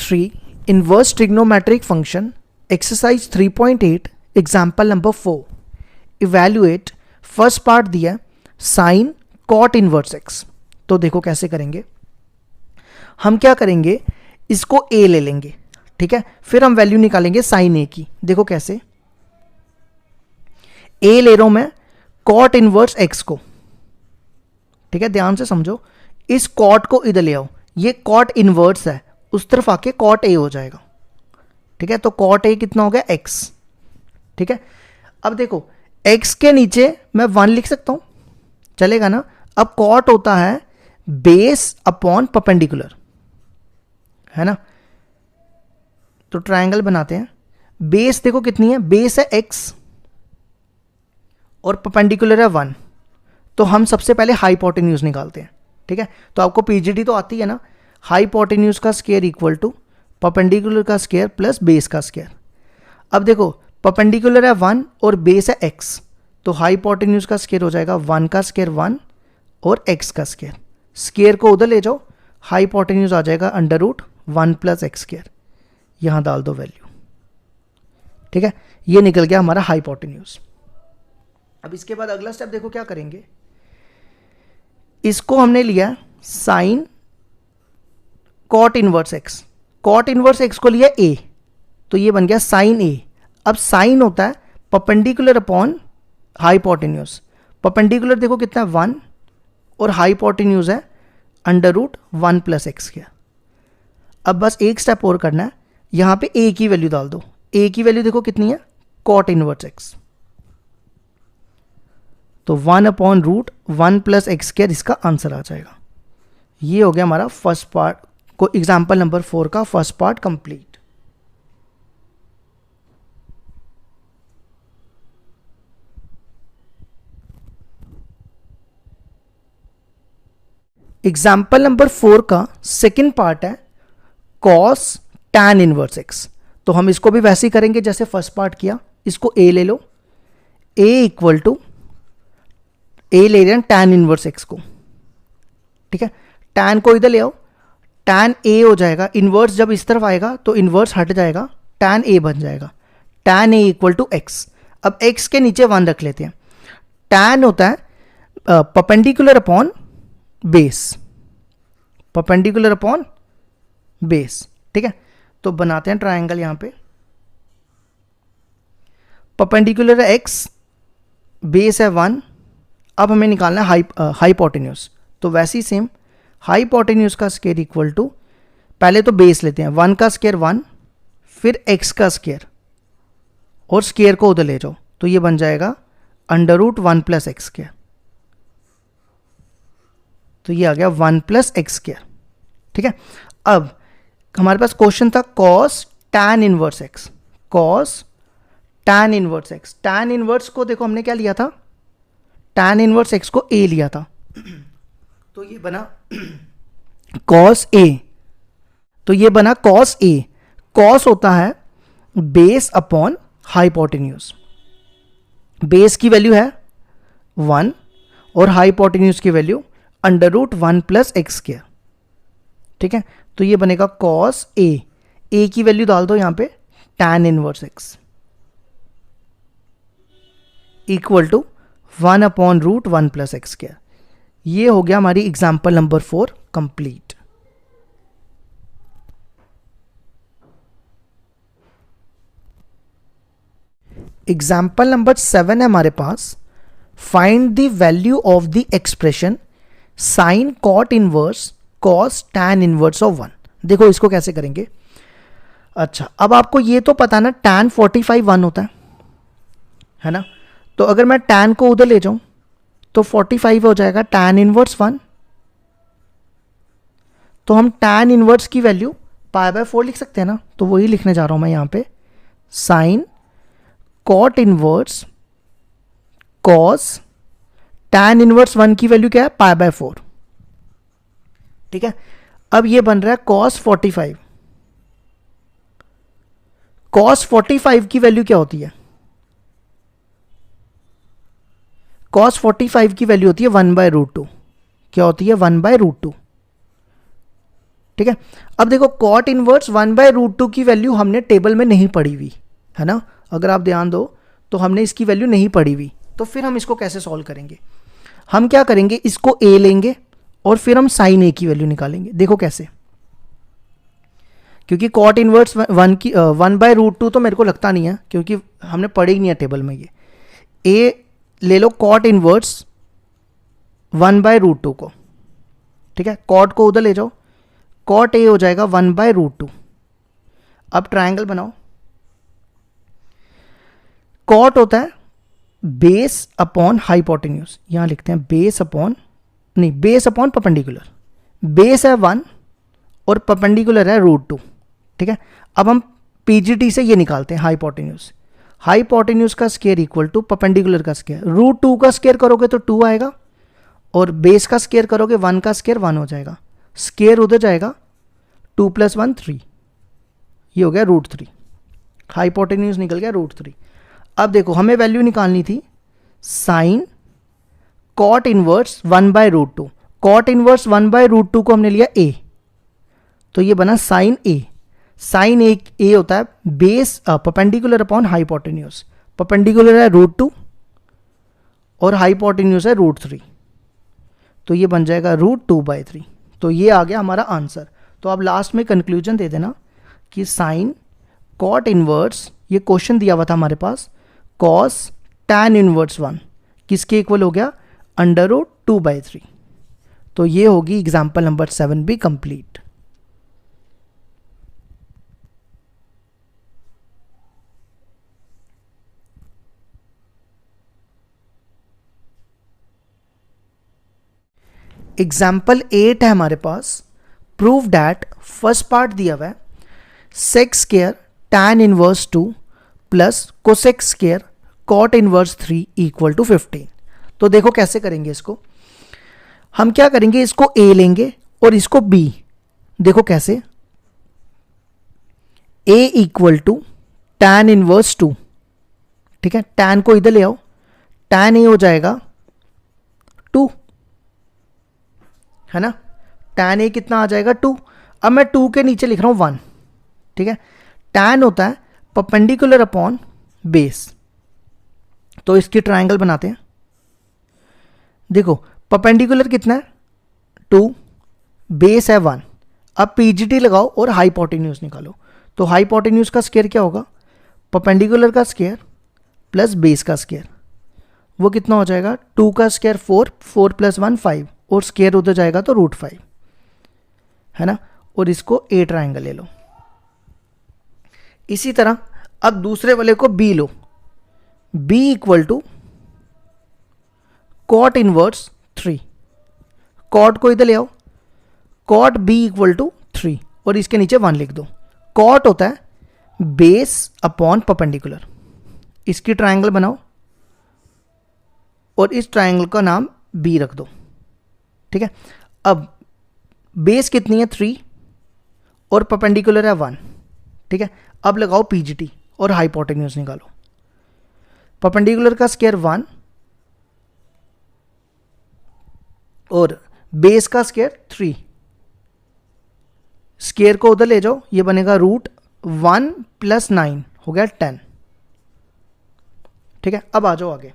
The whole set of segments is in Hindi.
3 inverse trigonometric function exercise 3.8 example number 4 evaluate first part दिया साइन कॉट इनवर्स एक्स। तो देखो कैसे करेंगे, हम क्या करेंगे, इसको a ले लेंगे, ठीक है, फिर हम वैल्यू निकालेंगे साइन a की। देखो कैसे, a ले रहा हूं मैं कॉट इनवर्स x को, ठीक है, ध्यान से समझो, इस कॉट को इधर ले आओ, ये कॉट इनवर्स है, उस तरफ आके कॉट a हो जाएगा, ठीक है, तो कॉट a कितना हो गया x, ठीक है। अब देखो x के नीचे मैं 1 लिख सकता हूं, चलेगा ना। अब कॉट होता है बेस अपॉन परपेंडिकुलर, है ना, तो ट्रायंगल बनाते हैं। बेस देखो कितनी है, बेस है x और परपेंडिकुलर है 1, तो हम सबसे पहले हाइपोटेन्यूज निकालते हैं, ठीक है। तो आपको पीजीडी तो आती है ना, हाइपोटेन्यूज का स्क्वायर इक्वल टू परपेंडिकुलर का स्क्वायर प्लस बेस का स्क्वायर। अब देखो परपेंडिकुलर है 1 और बेस है x, तो हाइपोटेन्यूज का स्क्वायर हो जाएगा 1 का स्क्वायर 1 और x का स्क्वायर, स्क्वायर को उधर ले जाओ, हाइपोटेन्यूज आ जाएगा under root 1 plus x square, यहां डाल दो वैल्यू, ठीक है, ये निकल गया हमारा हाइपोटेन्यूज। अब इसके बाद अगला स्टेप देखो क्या करेंगे, इसको हमने लिया sine cot inverse x, cot inverse x को लिया a, तो ये बन गया साइन a। अब साइन होता है परपेंडिकुलर अपॉन हाइपोटेन्यूज, परपेंडिकुलर देखो कितना है 1 और हाइपोटेन्यूज है under root 1 plus x square. अब बस एक स्टेप और करना है, यहां पे a की वैल्यू डाल दो, a की वैल्यू देखो कितनी है कॉट इनवर्स एक्स, तो 1 upon root 1 plus x square इसका आंसर आ जाएगा। ये हो गया हमारा फर्स्ट पार्ट को एग्जाम्पल नंबर 4 का first part complete. Example number 4 का सेकंड पार्ट है कॉस टैन इनवर्स एक्स। तो हम इसको भी वैसे ही करेंगे जैसे फर्स्ट पार्ट किया, इसको a ले लो, a इक्वल टू a ले रहे हैं टैन इनवर्स एक्स को, ठीक है, टैन को इधर ले आओ, टैन a हो जाएगा, इनवर्स जब इस तरफ आएगा तो इनवर्स हट जाएगा, टैन a बन जाएगा, tan a equal to x। अब x के नीचे 1 रख लेते हैं, टैन होता है perpendicular upon base, perpendicular upon base, ठीक है। तो बनाते हैं ट्रायंगल, यहां पे परपेंडिकुलर है x, बेस है 1, अब हमें निकालना है हाइपोटेन्यूज, तो वैसे ही सेम हाइपोटेन्यूज का स्क्वायर इक्वल टू, पहले तो बेस लेते हैं 1 का स्क्वायर 1, फिर x का स्क्वायर और स्क्वायर को उधर ले जाओ, तो ये बन जाएगा under root 1 plus x square, तो ये आ गया 1 प्लस एक्स स्क्वायर, ठीक है। अब हमारे पास क्वेश्चन था cos tan inverse x, cos tan inverse x, tan inverse को देखो हमने क्या लिया था, टैन इनवर्स एक्स को a लिया था, तो ये बना कॉस a, तो ये बना कॉस a। कॉस होता है बेस अपॉन हाइपोटेन्यूज, बेस की वैल्यू है 1 और हाइपोटेन्यूज की value under root 1 plus x square, ठीक है, तो ये बनेगा कॉस a, a की वैल्यू डाल दो यहां पे tan inverse x equal to 1 upon root 1 plus x square. ये हो गया हमारी example number 4 complete. Example number 7 है हमारे पास, find the value of the expression sine cot inverse cos tan inverse of 1। देखो इसको कैसे करेंगे, अच्छा अब आपको ये तो पता ना टैन 45 1 होता है ना, तो अगर मैं टैन को उधर ले जाऊं तो 45 हो जाएगा टैन इनवर्स 1, तो हम टैन इनवर्स की वैल्यू π/4 लिख सकते हैं ना, तो वही लिखने जा रहा हूं मैं यहां पे, sine cot inverse cos tan inverse 1 की वैल्यू क्या है π/4, ठीक है। अब ये बन रहा है कॉस 45, कॉस 45 की वैल्यू क्या होती है, कॉस 45 की वैल्यू होती है 1/√2, क्या होती है 1/√2, ठीक है। अब देखो कॉट इनवर्स 1/√2 की वैल्यू हमने टेबल में नहीं पढ़ी हुई है ना, अगर आप ध्यान दो तो हमने इसकी वैल्यू नहीं पढ़ी हुई, तो फिर हम इसको कैसे सॉल्व करेंगे? हम क्या करेंगे, इसको a लेंगे और फिर हम साइन a की वैल्यू निकालेंगे। देखो कैसे, क्योंकि कॉट इनवर्स 1/√2 तो मेरे को लगता नहीं है, क्योंकि हमने पढ़े ही नहीं है टेबल में ये। a ले लो कॉट इनवर्स 1/√2 को, ठीक है, कॉट को उधर ले जाओ, कॉट a हो जाएगा 1/√2। अब ट्रायंगल बनाओ। कॉट होता है बेस अपॉन हाइपोटेन्यूज, यहां लिखते हैं बेस अपॉन, नहीं बेस अपॉन परपेंडिकुलर। बेस है 1 और परपेंडिकुलर है √2, ठीक है। अब हम पीजीटी से ये निकालते हैं हाइपोटेन्यूज। हाइपोटेन्यूज का स्क्वायर इक्वल टू परपेंडिकुलर का स्क्वायर। √2 का स्क्वायर करोगे तो 2 आएगा, और बेस का स्क्वायर करोगे 1 का स्क्वायर 1 हो जाएगा, स्क्वायर उधर जाएगा, 2 + 1 3, ये हो गया √3। हाइपोटेन्यूज निकल गया √3। अब देखो हमें वैल्यू निकालनी थी sine cot inverse 1/√2। Cot inverse 1/√2 को हमने लिया a, तो ये बना साइन a। साइन a होता है base perpendicular upon hypotenuse. Perpendicular है √2 और हाइपोटेन्यूज है √3, तो ये बन जाएगा √2/3। तो ये आ गया हमारा आंसर। तो अब लास्ट में कंक्लूजन दे देना कि साइन कॉट इनवर्स, ये क्वेश्चन दिया हुआ था हमारे पास, कॉस tan इनवर्स 1 किसके इक्वल हो गया, √2/3। तो ये होगी एग्जाम्पल नंबर 7 भी कंप्लीट। एग्जाम्पल 8 है हमारे पास। प्रूव डैट, फर्स्ट पार्ट दिया हुआ है sec square tan inverse 2 plus cosec square cot inverse 3 equal to 15। तो देखो कैसे करेंगे इसको। हम क्या करेंगे, इसको a लेंगे और इसको b। देखो कैसे, a equal to tan inverse 2, ठीक है, tan को इधर ले आओ, tan a हो जाएगा 2, है ना, tan a कितना आ जाएगा 2। अब मैं 2 के नीचे लिख रहा हूं 1, ठीक है। tan होता है परपेंडिकुलर अपॉन बेस, तो इसकी ट्रायंगल बनाते हैं। देखो परपेंडिकुलर कितना है 2, बेस है 1। अब पीजीटी लगाओ और हाइपोटेन्यूज निकालो। तो हाइपोटेन्यूज का स्क्वायर क्या होगा, परपेंडिकुलर का स्क्वायर प्लस बेस का स्क्वायर, वो कितना हो जाएगा, 2 का स्क्वायर 4, 4 + 1 5, और स्क्वायर उधर जाएगा तो √5, है ना। और इसको a ट्रायंगल ले लो। इसी तरह अब दूसरे वाले को b लो, b equal to cot inverse 3। Cot को इधर ले आओ, कॉट b इक्वल टू 3 और इसके नीचे 1 लिख दो। कॉट होता है बेस अपॉन परपेंडिकुलर। इसकी ट्रायंगल बनाओ और इस ट्रायंगल का नाम b रख दो, ठीक है। अब बेस कितनी है 3 और परपेंडिकुलर है 1, ठीक है। अब लगाओ पीजीटी और हाइपोटेन्यूज निकालो। परपेंडिकुलर का स्क्वायर 1 और बेस का स्क्वायर 3, स्क्वायर को उधर ले जाओ, ये बनेगा √1 + 9 हो गया 10, ठीक है। अब आ जाओ आगे।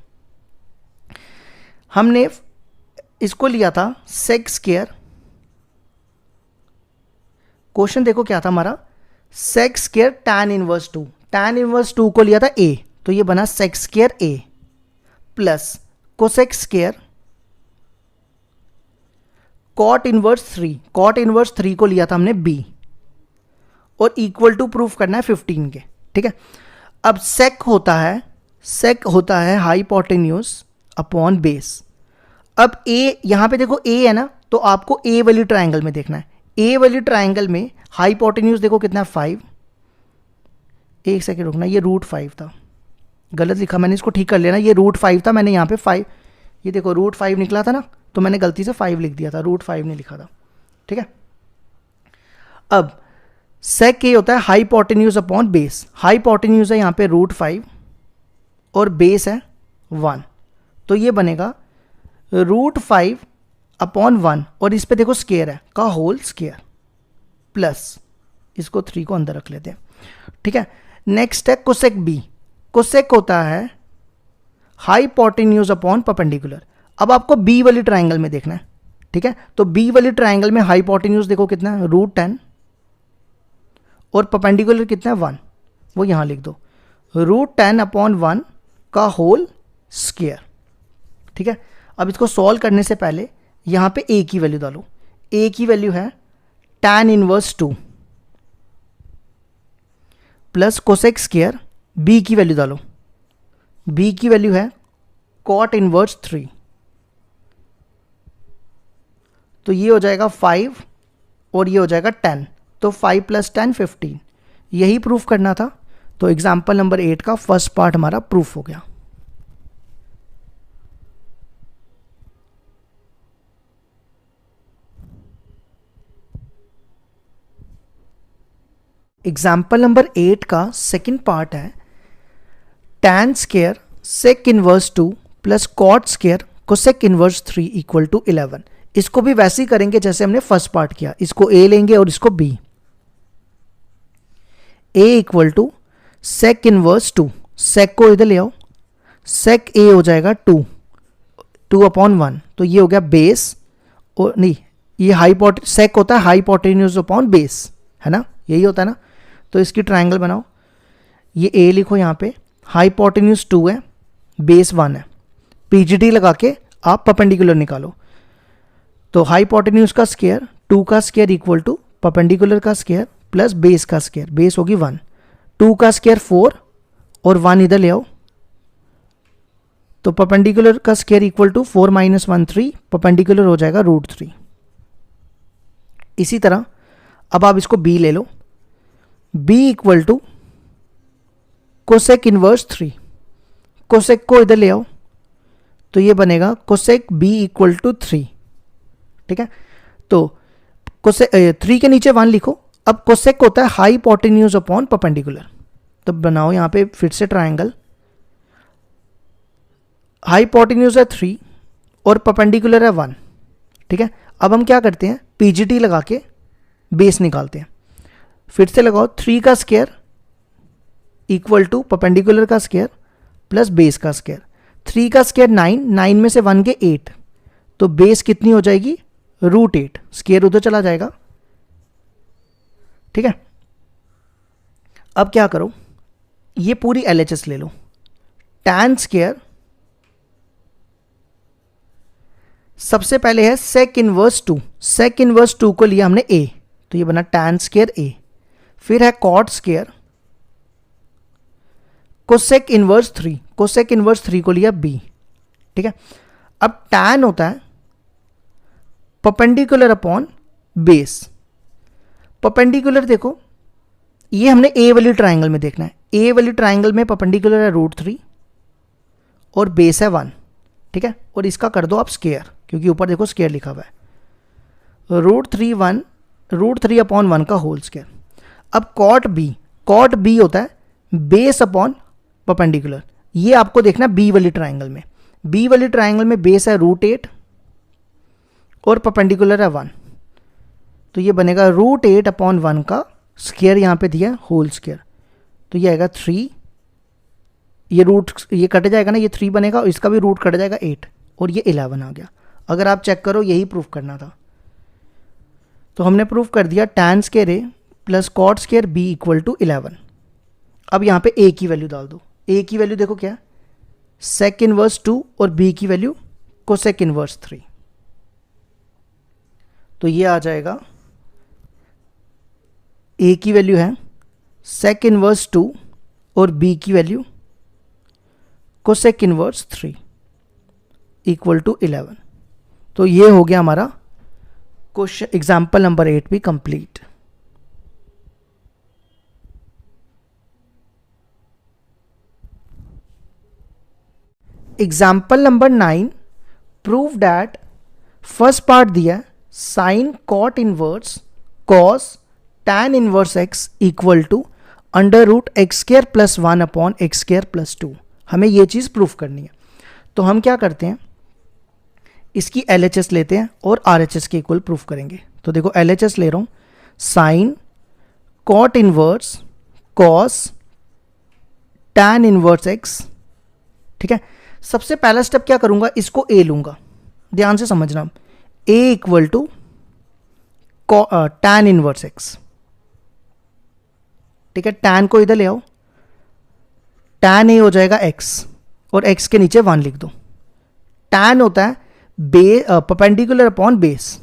हमने इसको लिया था सेक स्क्वायर, क्वेश्चन देखो क्या था हमारा, sec square tan inverse 2। tan inverse 2 को लिया था a, तो ये बना sec square a plus cosec square cot inverse 3। Cot inverse 3 को लिया था हमने b, और इक्वल टू प्रूफ करना है 15 के, ठीक है। अब सेक होता है हाइपोटेन्यूज अपॉन बेस। अब a यहां पे देखो a है ना, तो आपको a वाली ट्रायंगल में देखना है। a वाली ट्रायंगल में हाइपोटेन्यूज देखो कितना है 5। एक सेकेंड रुकना, ये √5 था, गलत लिखा मैंने, इसको ठीक कर लेना। ये √5 था, मैंने यहाँ पे 5, ये देखो √5 निकला था ना, तो मैंने गलती से 5 लिख दिया था, √5 नहीं लिखा था, ठीक है। अब सेक ए होता है हाइपोटेन्यूज अपॉन बेस। हाइपोटेन्यूज है यहाँ पे √5 और बेस है 1, तो ये बनेगा √5 अपॉन 1, और इस पे देखो स्क्वायर है का होल स्क्वायर, प्लस, इसको 3 को अंदर रख लेते हैं, ठीक है। नेक्स्ट है कोसेक बी। कोसेक होता है हाइपोटेन्यूज अपॉन परपेंडिकुलर। अब आपको बी वाली ट्राइंगल में देखना है, ठीक है। तो बी वाली ट्राइंगल में हाइपोटेन्यूज देखो कितना है, √10, और परपेंडिकुलर कितना है 1, वो यहां लिख दो, √10/1 का होल स्क्वायर, ठीक है। अब इसको सॉल्व करने से पहले यहां पे ए की वैल्यू डालो। ए की वैल्यू है tan inverse 2 plus cosec square. B की वैल्यू डालो, बी की वैल्यू है cot इनवर्स 3, तो ये हो जाएगा 5 और ये हो जाएगा 10, तो 5 + 10 15। यही प्रूफ करना था, तो एग्जाम्पल नंबर 8 का फर्स्ट पार्ट हमारा प्रूफ हो गया। एग्जाम्पल नंबर 8 का सेकंड पार्ट है tan square sec inverse 2 plus cot square cosec inverse 3 equal to 11। इसको भी वैसे ही करेंगे जैसे हमने फर्स्ट पार्ट किया, इसको a लेंगे और इसको b। a equal to sec inverse 2, sec को इधर ले आओ, sec a हो जाएगा 2/1, तो ये हो गया बेस, और नहीं ये sec होता है हाइपोटेन्यूज अपॉन बेस, है ना, यही होता है ना। तो इसकी ट्राइंगल बनाओ, ये a लिखो यहाँ पे, हाइपोटेन्यूज 2 है, बेस 1 है, पीजीटी लगा के आप परपेंडिकुलर निकालो। तो हाइपोटेन्यूज का स्क्वायर 2 का स्क्वायर इक्वल टू परपेंडिकुलर का स्क्वायर प्लस बेस का स्क्वायर, बेस होगी 1, 2 का स्क्वायर 4 और 1 इधर ले आओ, तो परपेंडिकुलर का स्क्वायर इक्वल टू 4 - 1 3, परपेंडिकुलर हो जाएगा √3। इसी तरह अब आप इसको b ले लो, b equal to cosec inverse 3, cosec को इधर ले आओ, तो ये बनेगा कोसेक b इक्वल टू 3, ठीक है। तो कोसेक 3 के नीचे 1 लिखो। अब कोसेक होता है हाइपोटेन्यूज अपॉन परपेंडिकुलर, तो बनाओ यहाँ पे फिर से ट्राइंगल, हाइपोटेन्यूज है 3 और परपेंडिकुलर है 1, ठीक है। अब हम क्या करते हैं, पीजीटी लगा के बेस निकालते हैं। फिर से लगाओ, 3 का स्क्वायर इक्वल टू परपेंडिकुलर का स्क्वायर प्लस बेस का स्क्वायर, 3 का स्क्वायर 9, 9 में से 1 के 8, तो बेस कितनी हो जाएगी √8, स्क्वायर उधर चला जाएगा, ठीक है। अब क्या करो, ये पूरी LHS ले लो, tan स्क्वायर सबसे पहले है sec इनवर्स 2, sec इनवर्स 2 को लिया हमने a, तो ये बना tan स्क्वायर a। फिर है cot square cosec inverse 3, cosec inverse 3 को लिया b, ठीक है। अब tan होता है परपेंडिकुलर अपॉन बेस। परपेंडिकुलर देखो, ये हमने a वाली ट्राइंगल में देखना है, a वाली ट्राइंगल में परपेंडिकुलर है √3 और बेस है 1, ठीक है। और इसका कर दो आप स्क्वायर, क्योंकि ऊपर देखो स्क्वायर लिखा हुआ है, √3/1 का होल स्क्वायर। अब cot b होता है बेस अपॉन परपेंडिकुलर, ये आपको देखना है b वाली ट्राइंगल में। b वाली ट्राइंगल में बेस है √8 और परपेंडिकुलर है 1, तो ये बनेगा √8/1 का स्क्वायर, यहाँ पे दिया होल स्क्वायर, तो ये आएगा 3, ये कट जाएगा ना, ये 3 बनेगा और इसका भी रूट कट जाएगा 8 और ये 11 आ गया। अगर आप चेक करो, यही प्रूफ करना था, तो हमने प्रूफ कर दिया tan square a plus cot square b equal to 11। अब यहाँ पे a की वैल्यू डाल दो, a की वैल्यू देखो क्या, sec इनवर्स 2 और b की वैल्यू cosec इनवर्स 3, तो ये आ जाएगा, a की वैल्यू है sec इनवर्स 2 और b की value cosec inverse 3 equal to 11। तो ये हो गया हमारा क्वेश्चन एग्जाम्पल नंबर 8 भी complete. Example number 9, prove that first part दिया sine cot inverse cos tan inverse x equal to √x² + 1/x² + 2। हमें ये चीज़ प्रूफ करनी है, तो हम क्या करते हैं, इसकी LHS लेते हैं और RHS के इक्वल प्रूफ करेंगे। तो देखो LHS ले रहा हूँ, sine cot inverse cos tan inverse x. ठीक है, सबसे पहला स्टेप क्या करूंगा, इसको ए लूंगा, ध्यान से समझना, a equal to tan inverse x. ठीक है, टैन को इधर ले आओ, टैन ए हो जाएगा एक्स और एक्स के नीचे 1 लिख दो। टैन होता है परपेंडिकुलर अपॉन बेस।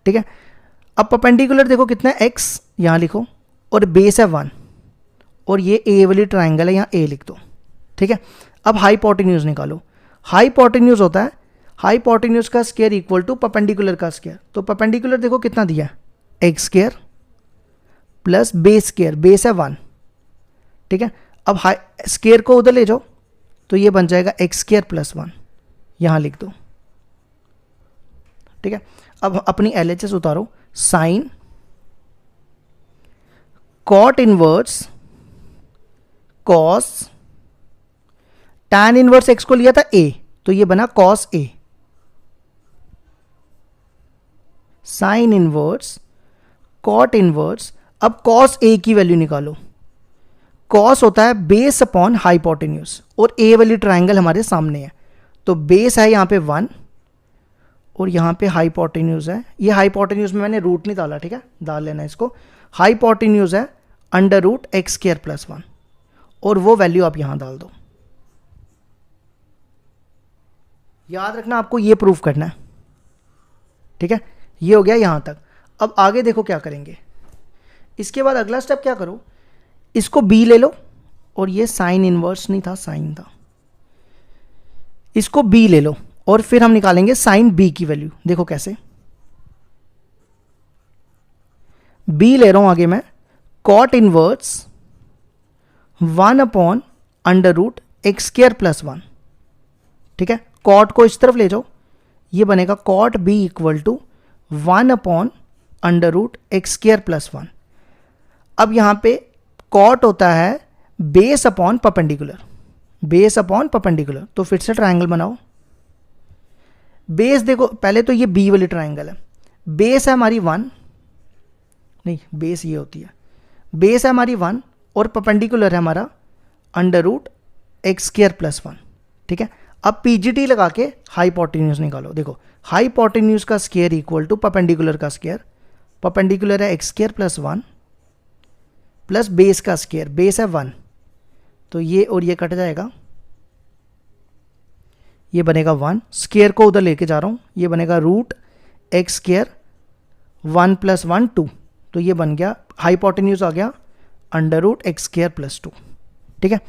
ठीक है, अब परपेंडिकुलर देखो कितना है, एक्स यहां लिखो और बेस है 1 और ये ए वाली ट्राइंगल है, यहां ए लिख दो। ठीक है, अब हाइपोटेन्यूज निकालो। हाइपोटेन्यूज होता है हाइपोटेन्यूज का स्क्वायर इक्वल टू परपेंडिकुलर का स्क्वायर। तो परपेंडिकुलर देखो कितना दिया है, X square plus base square, base है 1। ठीक है, अब स्क्वायर को उधर ले जाओ तो ये बन जाएगा एक्स स्क्वायर प्लस 1, यहां लिख दो। ठीक है, अब अपनी एलएचएस उतारो, sine cot inverse cos tan inverse x को लिया था ए, तो ये बना cos a. Sine inverse cot inverse, अब कॉस ए की वैल्यू निकालो। कॉस होता है बेस अपॉन हाइपोटेन्यूज और ए वाली ट्राइंगल हमारे सामने है, तो बेस है यहां पे 1 और यहां पे हाइपोटेन्यूज है। ये हाइपोटेन्यूज में मैंने रूट नहीं डाला, ठीक है, डाल लेना इसको। हाइपोटेन्यूज है under root x square plus 1 और वो वैल्यू आप यहां डाल दो। याद रखना आपको ये प्रूफ करना है। ठीक है, ये हो गया यहां तक। अब आगे देखो क्या करेंगे। इसके बाद अगला स्टेप क्या करो, इसको बी ले लो और ये साइन इनवर्स नहीं था, साइन था, इसको बी ले लो और फिर हम निकालेंगे साइन बी की वैल्यू। देखो कैसे, बी ले रहा हूं आगे मैं, cot inverse 1 upon under root x square plus 1। ठीक है, कॉट को इस तरफ ले जाओ, ये बनेगा cot B equal to 1 upon under root x square plus 1। अब यहां पे कॉट होता है base upon perpendicular, base upon perpendicular, तो फिर से ट्राइंगल बनाओ। बेस देखो पहले तो ये बी वाली ट्राइंगल है, बेस है हमारी 1, नहीं बेस ये होती है, बेस है हमारी 1 और परपेंडिकुलर है हमारा under root x square plus 1। ठीक है, अब पीजीटी लगा के हाइपोटेन्यूज निकालो। देखो हाइपोटेन्यूज का स्क्वायर इक्वल टू परपेंडिकुलर का स्क्वायर, परपेंडिकुलर है X square plus 1 plus base का स्क्वायर, बेस है 1, तो ये और ये कट जाएगा, ये बनेगा 1, स्क्वायर को उधर लेके जा रहा हूं, ये बनेगा रूट एक्स स्क्वायर 1 प्लस 1 2, तो ये बन गया हाइपोटेन्यूज आ गया under root x square plus 2। ठीक है,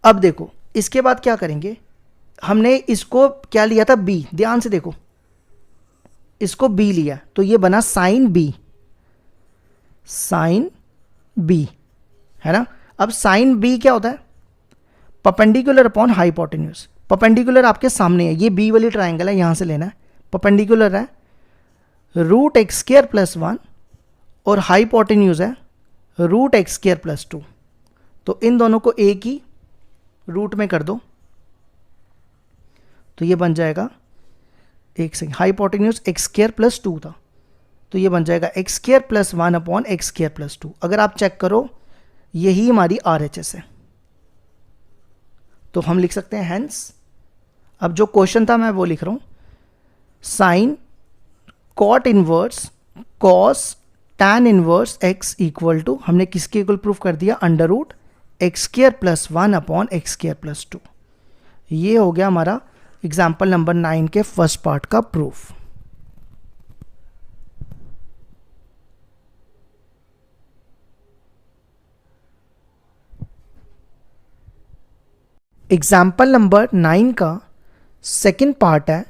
अब देखो इसके बाद क्या करेंगे, हमने इसको क्या लिया था बी, ध्यान से देखो, इसको बी लिया तो ये बना साइन बी, साइन बी है ना। अब साइन बी क्या होता है, परपेंडिकुलर अपॉन हाइपोटेन्यूज। परपेंडिकुलर आपके सामने है, ये बी वाली ट्राइंगल है, यहां से लेना है, परपेंडिकुलर है रूट एक्स स्क्वायर प्लस 1 और हाइपोटेन्यूज है रूट एक्स स्क्वायर प्लस 2, तो इन दोनों को एक ही रूट में कर दो, तो ये बन जाएगा, एक second, hypotenuse x square plus 2 था, तो ये बन जाएगा x square plus 1 upon x square plus 2। अगर आप चेक करो यही हमारी आरएचएस है, तो हम लिख सकते हैं हेंस। अब जो क्वेश्चन था मैं वो लिख रहा हूं, sine cot inverse cos tan inverse x equal to, हमने किसके इक्वल प्रूफ कर दिया, under root x square plus 1 upon x square plus 2। ये हो गया हमारा एग्जाम्पल नंबर 9 के फर्स्ट पार्ट का प्रूफ। एग्जाम्पल नंबर 9 का सेकेंड पार्ट है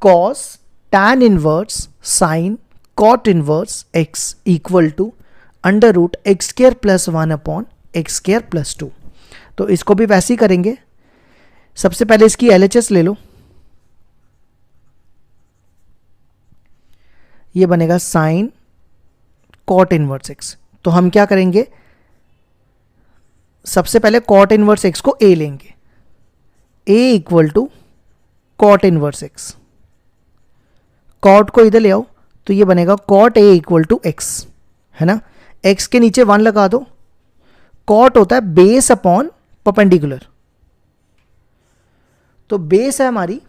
cos tan inverse sine cot inverse x equal to under root x square plus 1 upon x square plus 2। तो इसको भी वैसे ही करेंगे, सबसे पहले इसकी एलएचएस ले लो, ये बनेगा साइन कॉट इनवर्स एक्स। तो हम क्या करेंगे, सबसे पहले कॉट इनवर्स एक्स को ए लेंगे, a equal to cot inverse x, cot को इधर ले आओ तो ये बनेगा cot a equal to x, है ना। एक्स के नीचे 1 लगा दो। कॉट होता है बेस अपॉन परपेंडिकुलर, तो बेस है हमारी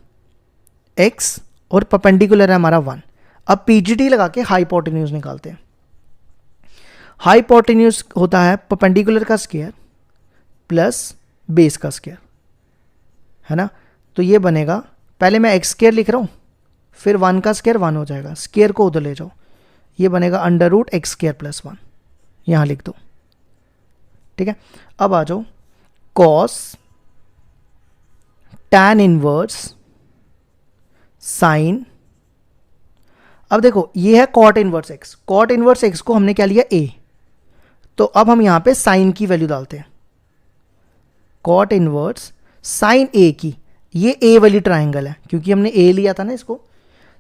एक्स और परपेंडिकुलर है हमारा 1। अब पीजीटी लगा के हाइपोटेन्यूज निकालते हैं। हाइपोटेन्यूज होता है परपेंडिकुलर का स्क्वायर प्लस बेस का स्क्वायर, है ना। तो ये बनेगा, पहले मैं एक्स स्क्वायर लिख रहा हूँ, फिर 1 का स्क्वायर 1 हो जाएगा, स्क्वायर को उधर ले जाओ, ये बनेगा under root x square plus 1, यहाँ लिख दो, ठीक है। अब आ जाओ कॉस टैन इनवर्स साइन। अब देखो ये है cot inverse x, cot inverse x को हमने क्या लिया ए, तो अब हम यहां पे साइन की वैल्यू डालते हैं। कॉट इनवर्स साइन ए की, ये ए वाली ट्राइंगल है क्योंकि हमने ए लिया था ना इसको।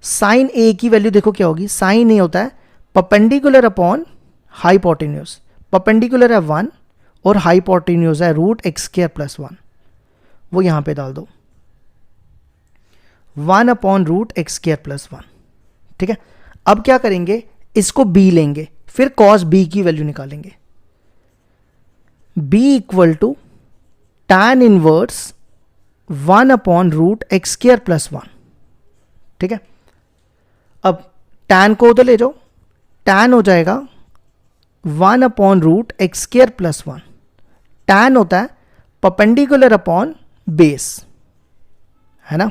साइन ए की वैल्यू देखो क्या होगी, साइन ए होता है परपेंडिकुलर अपॉन हाइपोटेन्यूज, परपेंडिकुलर है 1 और हाइपोटेन्यूज है रूट एक्स स्क्वायर प्लस 1, वो यहां पे डाल दो 1 upon root x square plus 1, ठीक है। अब क्या करेंगे, इसको b लेंगे, फिर cos b की वैल्यू निकालेंगे। b equal to tan inverse 1 upon root x square plus 1, ठीक है। अब टैन को उधर ले जाओ, टैन हो जाएगा 1 upon root x square plus 1। Tan होता है परपेंडिकुलर अपॉन बेस, है ना।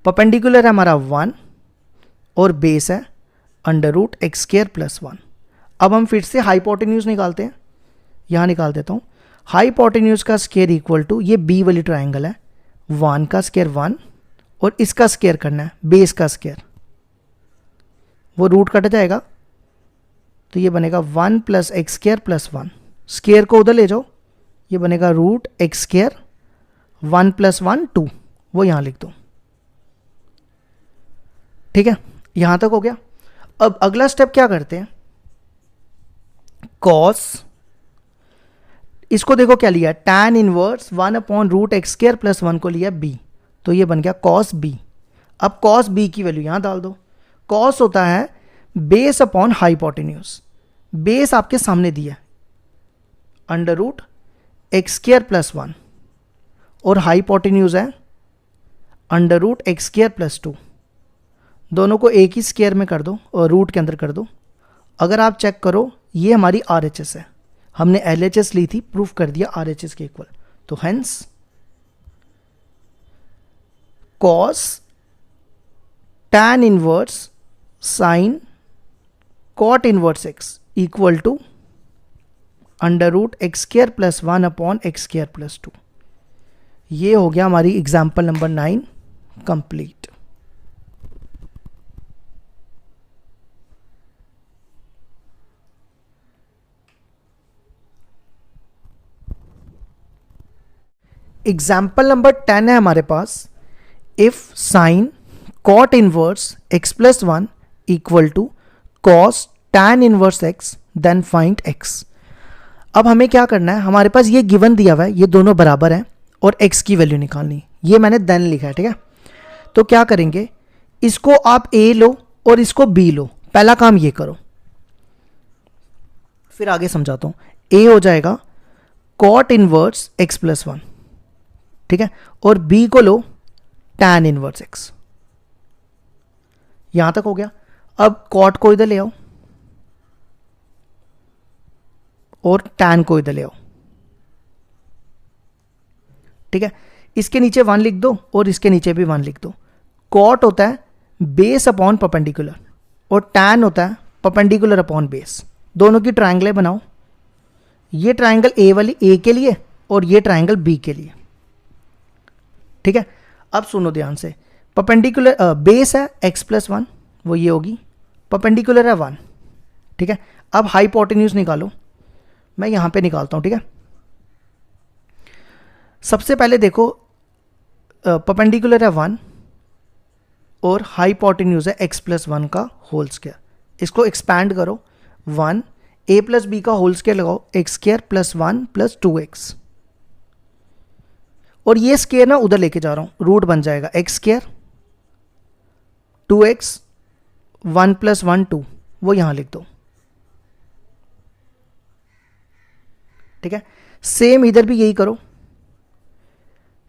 परपेंडिकुलर है हमारा 1 और बेस है under root x square plus 1। अब हम फिर से हाइपोटेन्यूज निकालते हैं, यहाँ निकाल देता हूँ। हाइपोटेन्यूज का स्क्वायर इक्वल टू, ये बी वाली ट्राइंगल है, 1 का स्क्वायर 1 और इसका स्क्वायर करना है बेस का स्क्वायर, वो रूट कट जाएगा, तो ये बनेगा 1 plus x square plus 1, square को उधर ले जाओ, ये बनेगा रूट एक्स स्क्वायर 1 प्लस 1 2, वो यहाँ लिख दो, ठीक है। यहां तक हो गया। अब अगला स्टेप क्या करते हैं, कॉस, इसको देखो क्या लिया, tan inverse 1 upon root x square plus 1 को लिया b, तो ये बन गया कॉस b। अब कॉस b की वैल्यू यहां डाल दो। कॉस होता है बेस अपॉन हाइपोटेन्यूज, बेस आपके सामने दिया under root x square plus 1 और हाइपोटेन्यूज है under root x square plus 2, दोनों को एक ही स्क्वायर में कर दो और रूट के अंदर कर दो। अगर आप चेक करो ये हमारी RHS है, हमने LHS ली थी, प्रूफ कर दिया RHS के इक्वल, तो hence cos tan inverse sine cot inverse x equal to under root x square plus 1 upon x square plus 2। ये हो गया हमारी example number 9 complete. Example number 10 है हमारे पास, if sine cot inverse x plus 1 equal to cos tan inverse x then find x. अब हमें क्या करना है, हमारे पास ये गिवन दिया हुआ है, ये दोनों बराबर हैं और एक्स की वैल्यू निकालनी, ये मैंने देन लिखा है, ठीक है। तो क्या करेंगे, इसको आप ए लो और इसको बी लो, पहला काम ये करो, फिर आगे समझाता हूँ। ए हो जाएगा कॉट इनवर्स एक्स प्लस 1, ठीक है, और b को लो टैन इनवर्स x, यहां तक हो गया। अब कॉट को इधर ले आओ और टैन को इधर ले आओ, ठीक है। इसके नीचे 1 लिख दो और इसके नीचे भी 1 लिख दो। कॉट होता है बेस अपॉन परपेंडिकुलर और टैन होता है परपेंडिकुलर अपॉन बेस, दोनों की ट्राइंगल बनाओ। ये ट्राइंगल ए वाली ए के लिए और ये ट्राइंगल बी के लिए, ठीक है। अब सुनो ध्यान से, परपेंडिकुलर बेस है x प्लस 1, वो ये होगी, परपेंडिकुलर है 1, ठीक है। अब हाइपोटेन्यूज निकालो, मैं यहां पे निकालता हूं, ठीक है। सबसे पहले देखो परपेंडिकुलर है 1 और हाइपोटेन्यूज है x प्लस 1 का होल स्क्वायर, इसको एक्सपैंड करो, 1 a प्लस बी का होल स्क्वायर लगाओ, x square plus 1 plus 2x, और ये स्क्वायर ना उधर लेके जा रहा हूं, रूट बन जाएगा एक्स स्क्वायर 2x 1 + 1 2, वो यहां लिख दो। ठीक है, सेम इधर भी यही करो।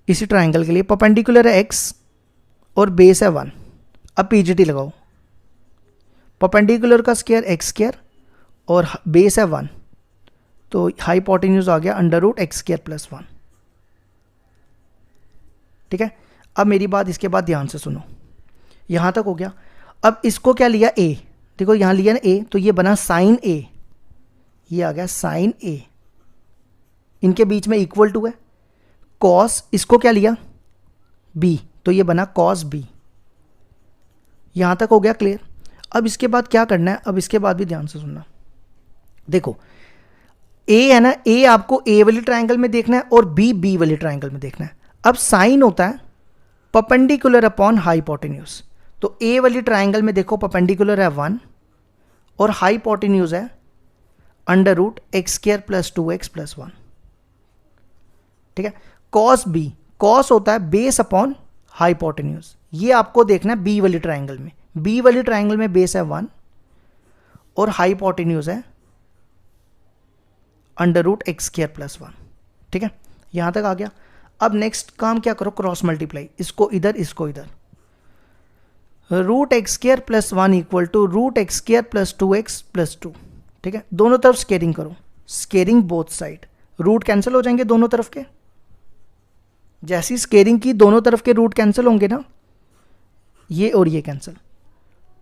इसी ट्राइंगल के लिए परपेंडिकुलर है x और बेस है 1। अब पीजीटी लगाओ, परपेंडिकुलर का स्क्वायर एक्स स्क्वायर और बेस है 1, तो हाइपोटेन्यूज आ गया √x² + 1। ठीक है, अब मेरी बात इसके बाद ध्यान से सुनो, यहां तक हो गया। अब इसको क्या लिया a, देखो यहां लिया ना a, तो ये बना साइन a, ये आ गया साइन a, इनके बीच में इक्वल टू है। कॉस, इसको क्या लिया b, तो ये बना कॉस b। यहां तक हो गया क्लियर। अब इसके बाद क्या करना है, अब इसके बाद भी ध्यान से सुनना। देखो a है ना, a आपको a वाली ट्राइंगल में देखना है और b वाली ट्राइंगल में देखना है। अब साइन होता है परपेंडिकुलर अपॉन हाइपोटेन्यूज, तो a वाली ट्राइंगल में देखो परपेंडिकुलर है 1 और हाइपोटेन्यूज है √x² + 2x + 1। ठीक है, कॉस b, कॉस होता है बेस अपॉन हाइपोटेन्यूज, ये आपको देखना है b वाली ट्राइंगल में। b वाली ट्राइंगल में बेस है 1 और हाइपोटेन्यूज है √x² + 1। ठीक है, यहां तक आ गया। अब नेक्स्ट काम क्या करो, क्रॉस मल्टीप्लाई, इसको इधर इसको इधर। √x² + 1 = √x² + 2x + 2। ठीक है, दोनों तरफ स्केयरिंग करो, squaring both side, root cancel हो जाएंगे दोनों तरफ के। जैसी स्केयरिंग की दोनों तरफ के रूट कैंसिल होंगे ना, ये और ये कैंसिल।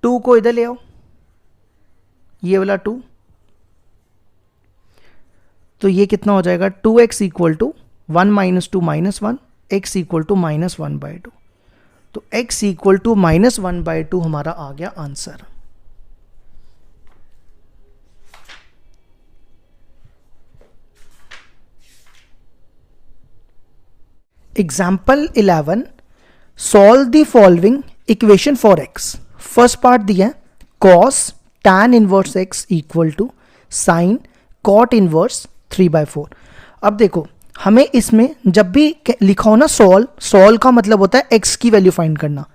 2 को इधर ले आओ, ये वाला 2, तो ये कितना हो जाएगा 2x = 1 - 2 - 1, x = -1/2। तो x = -1/2 हमारा आ गया answer. Example 11, solve the following equation for x। First part दिया है cos tan inverse x = sin cot inverse 3/4। अब देखो हमें इसमें जब भी लिखा हो ना सॉल्व का मतलब होता है x की वैल्यू फाइंड करना,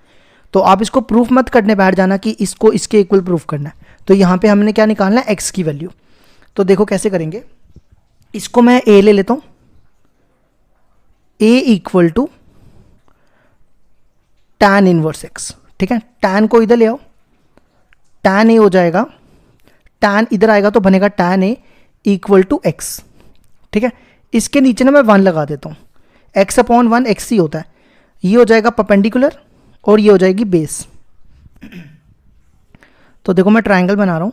तो आप इसको प्रूफ मत करने बैठ जाना कि इसको इसके इक्वल प्रूफ करना है। तो यहाँ पे हमने क्या निकालना है, x की वैल्यू। तो देखो कैसे करेंगे, इसको मैं a ले लेता हूँ, a = tan इनवर्स x। ठीक है, tan को इधर ले आओ, tan a हो जाएगा, tan इधर आएगा तो बनेगा tan a = x। ठीक है, इसके नीचे ना मैं 1 लगा देता हूँ, x/1 x ही होता है, ये हो जाएगा परपेंडिकुलर और ये हो जाएगी बेस। तो देखो मैं ट्राइंगल बना रहा हूँ,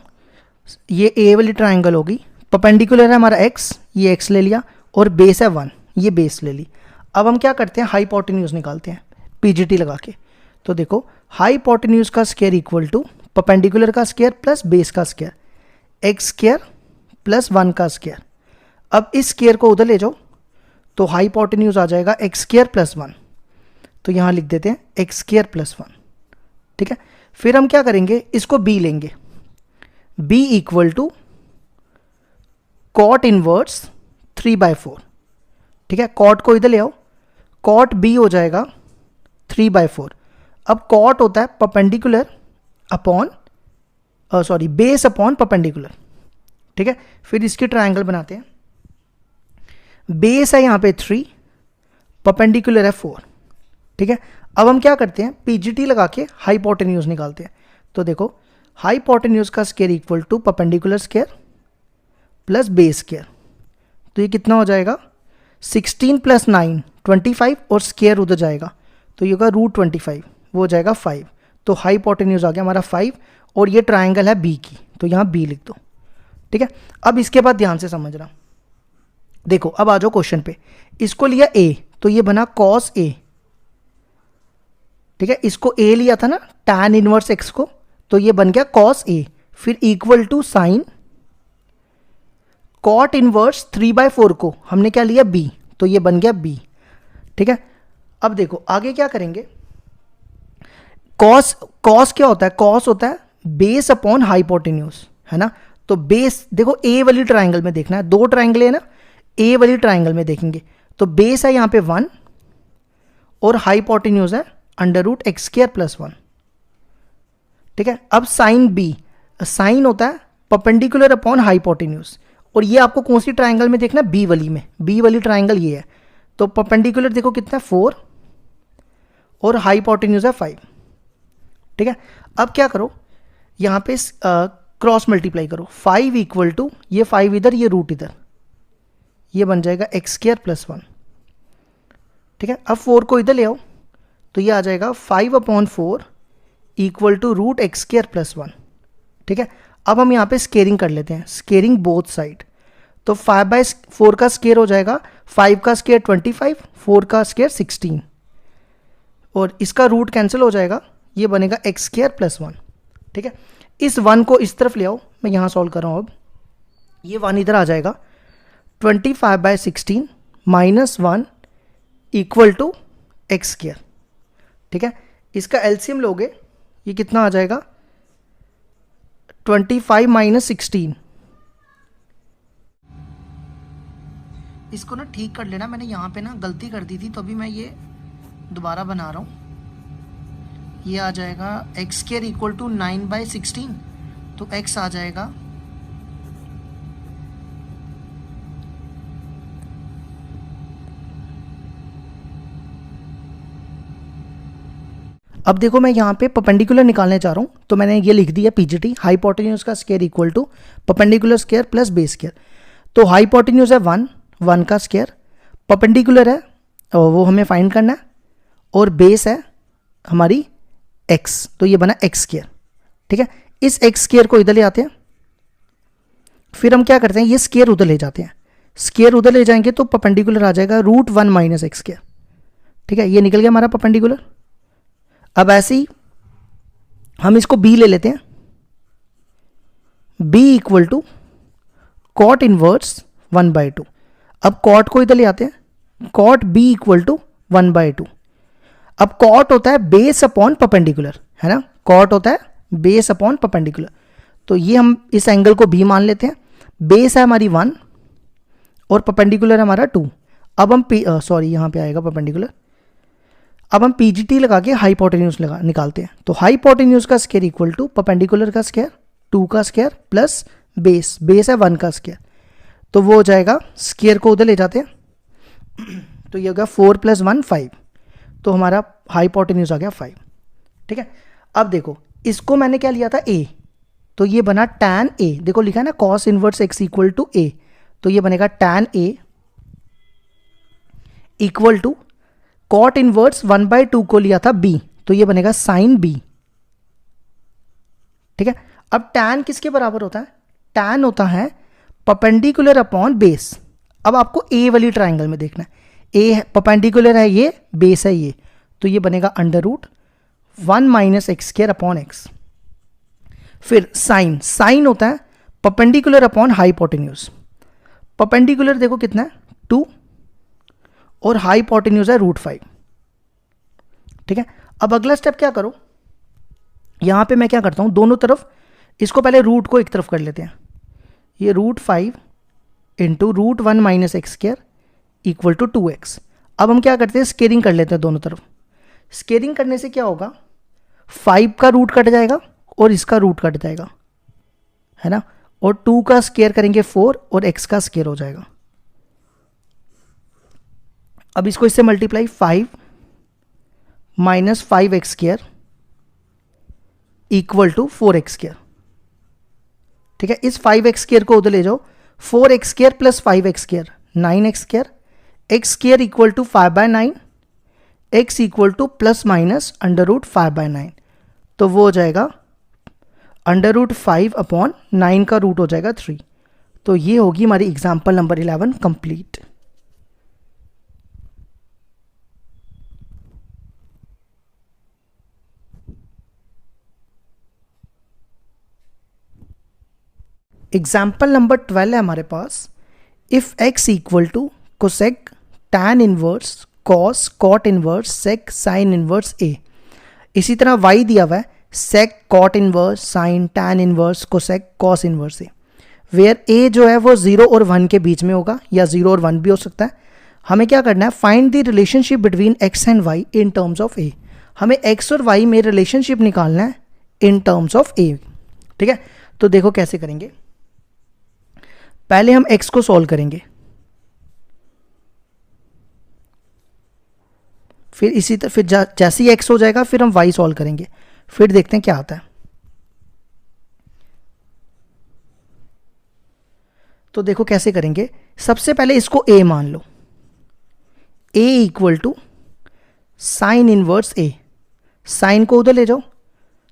ये a वाली ट्राइंगल होगी, परपेंडिकुलर है हमारा x, ये x ले लिया, और बेस है 1, ये बेस ले ली। अब हम क्या करते हैं, हाइपोटेन्यूज निकालते हैं पीजीटी लगा के। तो देखो हाइपोटेन्यूज का स्क्वायर = परपेंडिकुलर का स्क्वायर प्लस बेस का स्क्वायर, x² + 1 का स्क्वायर। अब इस स्क्वायर को उधर ले जाओ तो हाइपोटेन्यूज आ जाएगा x² + 1, तो यहां लिख देते हैं x² + 1। ठीक है, फिर हम क्या करेंगे, इसको b लेंगे, b = cot इनवर्स 3/4। ठीक है, cot को इधर ले आओ, cot b हो जाएगा 3/4। अब cot होता है perpendicular upon base upon perpendicular. ठीक है, फिर इसकी ट्राइंगल बनाते हैं, बेस है यहाँ पे 3, परपेंडिकुलर है 4। ठीक है, अब हम क्या करते हैं, पीजीटी लगा के हाइपोटेन्यूज निकालते हैं। तो देखो हाइपोटेन्यूज का square = perpendicular square plus base square, तो ये कितना हो जाएगा 16 + 9 25, और स्क्वायर उधर जाएगा तो ये होगा √25, वो हो जाएगा 5। तो हाइपोटेन्यूज आ गया हमारा 5, और ये ट्राइंगल है बी की, तो यहाँ बी लिख दो। ठीक है, अब इसके बाद ध्यान से समझना, देखो अब आ जाओ क्वेश्चन पे। इसको लिया a, तो ये बना cos a। ठीक है, इसको a लिया था ना tan इनवर्स x को, तो ये बन गया cos a, फिर = sin cot इनवर्स 3/4 को हमने क्या लिया b, तो ये बन गया b। ठीक है, अब देखो आगे क्या करेंगे, cos क्या होता है, cos होता है बेस अपॉन हाइपोटेन्यूज, है ना। तो बेस देखो a वाली ट्राइंगल में देखना है, 2 ट्राइंगल है ना, a वाली ट्राइंगल में देखेंगे तो बेस है यहाँ पे 1 और हाइपोटेन्यूज है √x² + 1। ठीक है। अब साइन बी, साइन होता है परपेंडिकुलर अपॉन हाइपोटेन्यूज, और ये आपको कौन सी ट्राइंगल में देखना है, बी वाली में, बी वाली ट्राइंगल ये है। तो परपेंडिकुलर देखो कितना है 4 और हाइपोटेन्यूज है 5, ठीक है। अब क्या करो, यहाँ पे क्रॉस मल्टीप्लाई करो, 5 इक्वल टू ये 5 इधर, ये रूट इधर, ये बन जाएगा एक्स स्क्वायर प्लस 1, ठीक है। अब 4 को इधर ले आओ तो ये आ जाएगा 5/4 equal to root x square plus 1, ठीक है। अब हम यहाँ पे स्केयरिंग कर लेते हैं, स्केयरिंग बोथ साइड। तो 5/4 का स्केयर हो जाएगा 5 का स्केयर 25, 4 का स्केयर 16, और इसका रूट कैंसिल हो जाएगा, ये बनेगा एक्स स्क्वायर प्लस 1, ठीक है। इस 1 को इस तरफ ले आओ, मैं यहाँ सॉल्व कर रहा हूँ। अब ये 1 इधर आ जाएगा, 25/16 minus 1 equal to x square, ठीक है। इसका एलसीएम लोगे, ये कितना आ जाएगा 25 माइनस 16। इसको ना ठीक कर लेना, मैंने यहाँ पे ना गलती कर दी थी, तो अभी मैं ये दोबारा बना रहा हूँ। ये आ जाएगा एक्स स्क्वायर इक्वल टू 9/16, तो एक्स आ जाएगा अब देखो मैं यहाँ पे परपेंडिकुलर निकालने जा रहा हूँ, तो मैंने ये लिख दिया पीजीटी, हाइपोटेन्यूज का square equal to perpendicular square plus base square. तो हाइपोटेन्यूज है 1 का स्क्वायर, परपेंडिकुलर है वो हमें फाइंड करना है, और बेस है हमारी x, तो ये बना एक्स स्क्वायर, ठीक है। इस एक्स स्क्वायर को इधर ले आते हैं, फिर हम क्या करते हैं, ये स्क्वायर उधर ले जाते हैं, स्क्वायर उधर ले जाएंगे तो परपेंडिकुलर आ जाएगा √1 माइनस एक्स स्क्वायर, ठीक है। ये निकल गया हमारा परपेंडिकुलर। अब ऐसे ही हम इसको b ले लेते हैं, b equal to cot inverse 1/2। अब कॉट को इधर ले आते हैं, कॉट b इक्वल टू 1/2। अब कॉट होता है बेस अपॉन परपेंडिकुलर, है ना, कॉट होता है बेस अपॉन परपेंडिकुलर। तो ये हम इस एंगल को b मान लेते हैं, बेस है हमारी 1 और परपेंडिकुलर हमारा 2। अब हम यहाँ पे आएगा परपेंडिकुलर। अब हम पीजीटी लगा के हाइपोटेन्यूज निकालते हैं। तो हाइपोटेन्यूज का स्क्वायर इक्वल टू परपेंडिकुलर का स्क्वायर 2 का स्क्वायर प्लस बेस है 1 का स्क्वायर, तो वो हो जाएगा, स्क्वायर को उधर ले जाते हैं, तो ये होगा 4 + 1 5, तो हमारा हाइपोटेन्यूज आ गया 5, ठीक है। अब देखो इसको मैंने क्या लिया था a, तो ये बना tan a, देखो लिखा है ना cos inverse x equal to a, तो ये बनेगा tan a equal to cot inverse 1/2 को लिया था b, तो ये बनेगा sin b, ठीक है। अब tan किसके बराबर होता है, tan होता है परपेंडिकुलर अपॉन बेस। अब आपको a वाली ट्राइंगल में देखना है, a परपेंडिकुलर है ये, बेस है ये, तो ये बनेगा √1 minus x square upon x। फिर साइन होता है परपेंडिकुलर अपॉन हाइपोटेन्यूज। परपेंडिकुलर देखो कितना है 2 और हाइपोटेन्यूज है √5, ठीक है। अब अगला स्टेप क्या करो, यहां पे मैं क्या करता हूं, दोनों तरफ इसको पहले रूट को एक तरफ कर लेते हैं, ये √5 into √1 minus x square equal to 2x। अब हम क्या करते हैं, स्केयरिंग कर लेते हैं दोनों तरफ। स्केयरिंग करने से क्या होगा, 5 का रूट कट जाएगा और इसका रूट कट जाएगा, है ना, और 2 का स्केयर करेंगे 4 और x का स्केयर हो जाएगा। अब इसको इससे multiply, 5 minus 5x square equal to 4x square, ठीक है। इस 5x स्क्वायर को उधर ले जाओ, 4x square plus 5x square 9x square, x square equal to 5/9, x equal to plus minus √5/9, तो वो हो जाएगा √5/9 का रूट हो जाएगा 3। तो ये होगी हमारी example number 11 complete. Example number 12 है हमारे पास, if x equal to cosec tan inverse cos cot inverse sec sine inverse a। इसी तरह y दिया हुआ है sec cot inverse sine tan inverse cosec cos inverse a, where a जो है वो 0 और 1 के बीच में होगा, या 0 और 1 भी हो सकता है। हमें क्या करना है, find the relationship between x and y in terms of a। हमें x और y में रिलेशनशिप निकालना है इन टर्म्स ऑफ ए। ठीक है, तो देखो कैसे करेंगे। पहले हम x को सॉल्व करेंगे, फिर इसी तरह फिर जैसे ही x हो जाएगा फिर हम y सॉल्व करेंगे, फिर देखते हैं क्या आता है। तो देखो कैसे करेंगे। सबसे पहले इसको a मान लो, a equal to sine inverse a, sine को उधर ले जाओ,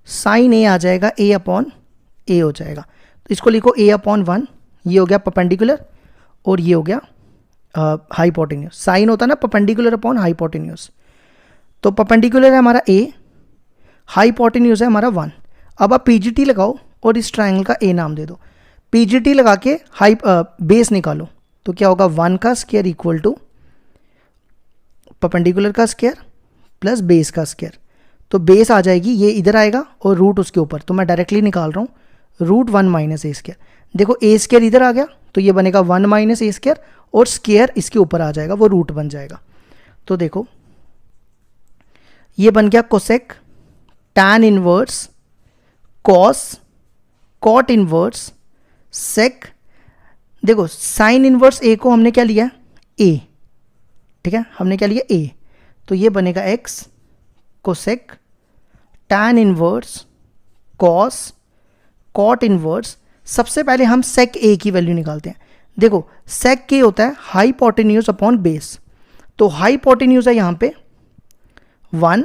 साइन a आ जाएगा a अपॉन a हो जाएगा। तो इसको लिखो a अपॉन 1, ये हो गया परपेंडिकुलर और ये हो गया हाइपोटेन्यूस। साइन होता है ना परपेंडिकुलर अपॉन हाइपोटेन्यूस, तो परपेंडिकुलर है हमारा a, हाइपोटेन्यूस है हमारा 1। अब आप पीजीटी लगाओ और इस ट्राइंगल का a नाम दे दो। पीजीटी लगा के बेस निकालो, तो क्या होगा 1 का स्क्वायर इक्वल टू परपेंडिकुलर का स्क्वायर प्लस बेस का स्क्वायर। तो बेस आ जाएगी, ये इधर आएगा और रूट उसके ऊपर, तो मैं डायरेक्टली निकाल रहा हूँ रूट 1 माइनस ए स्क्वायर। देखो ए स्क्वायर इधर आ गया तो ये बनेगा 1 माइनस ए स्क्वायर और स्क्वायर इसके ऊपर आ जाएगा, वो रूट बन जाएगा। तो देखो ये बन गया cosec tan inverse cos cot inverse sec. देखो साइन इनवर्स ए को हमने क्या लिया ए, ठीक है, हमने क्या लिया ए, तो ये बनेगा x cosec tan inverse cos cot inverse. सबसे पहले हम सेक ए की वैल्यू निकालते हैं। देखो सेक के होता है हाइपोटेन्यूज अपॉन बेस, तो हाइपोटेन्यूज है यहाँ पे 1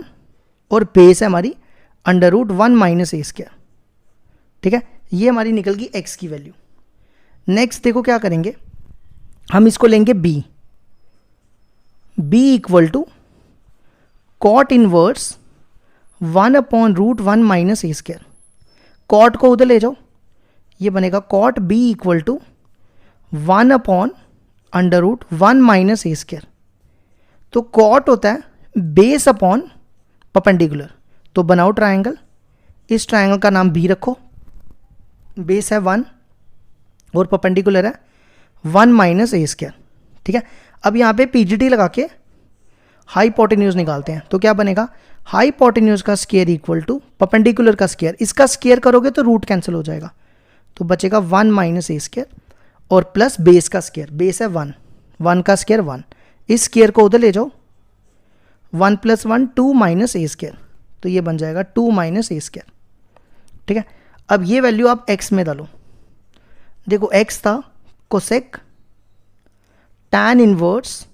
और बेस है हमारी अंडर रूट 1 माइनस ए स्क्वायर। ठीक है, ये हमारी निकल गई एक्स की वैल्यू। नेक्स्ट देखो क्या करेंगे, हम इसको लेंगे B, B equal to cot inverse 1 upon root 1 minus A square. Cot को उधर ले जाओ, ये बनेगा cot B equal to 1 upon under root 1 minus A square. तो कॉट होता है बेस अपॉन परपेंडिकुलर, तो बनाओ ट्रायंगल, इस ट्रायंगल का नाम बी रखो, बेस है 1 और परपेंडिकुलर है 1 माइनस ए स्क्वायर। ठीक है, अब यहाँ पे पीजीटी लगा के हाइपोटेन्यूज निकालते हैं, तो क्या बनेगा हाइपोटेन्यूज का स्क्वायर इक्वल टू परपेंडिकुलर का स्क्वायर, इसका स्क्वायर करोगे तो रूट कैंसिल हो जाएगा, तो बचेगा 1 माइनस ए स्क्वायर और प्लस बेस का स्क्वायर, बेस है 1, 1 का स्क्वायर 1, इस स्क्वायर को उधर ले जाओ, 1 प्लस 1 2 माइनस ए स्क्वायर, तो ये बन जाएगा 2 माइनस ए स्क्वायर। ठीक है, अब ये वैल्यू आप x में डालो। देखो x था कोसेक टैन इनवर्स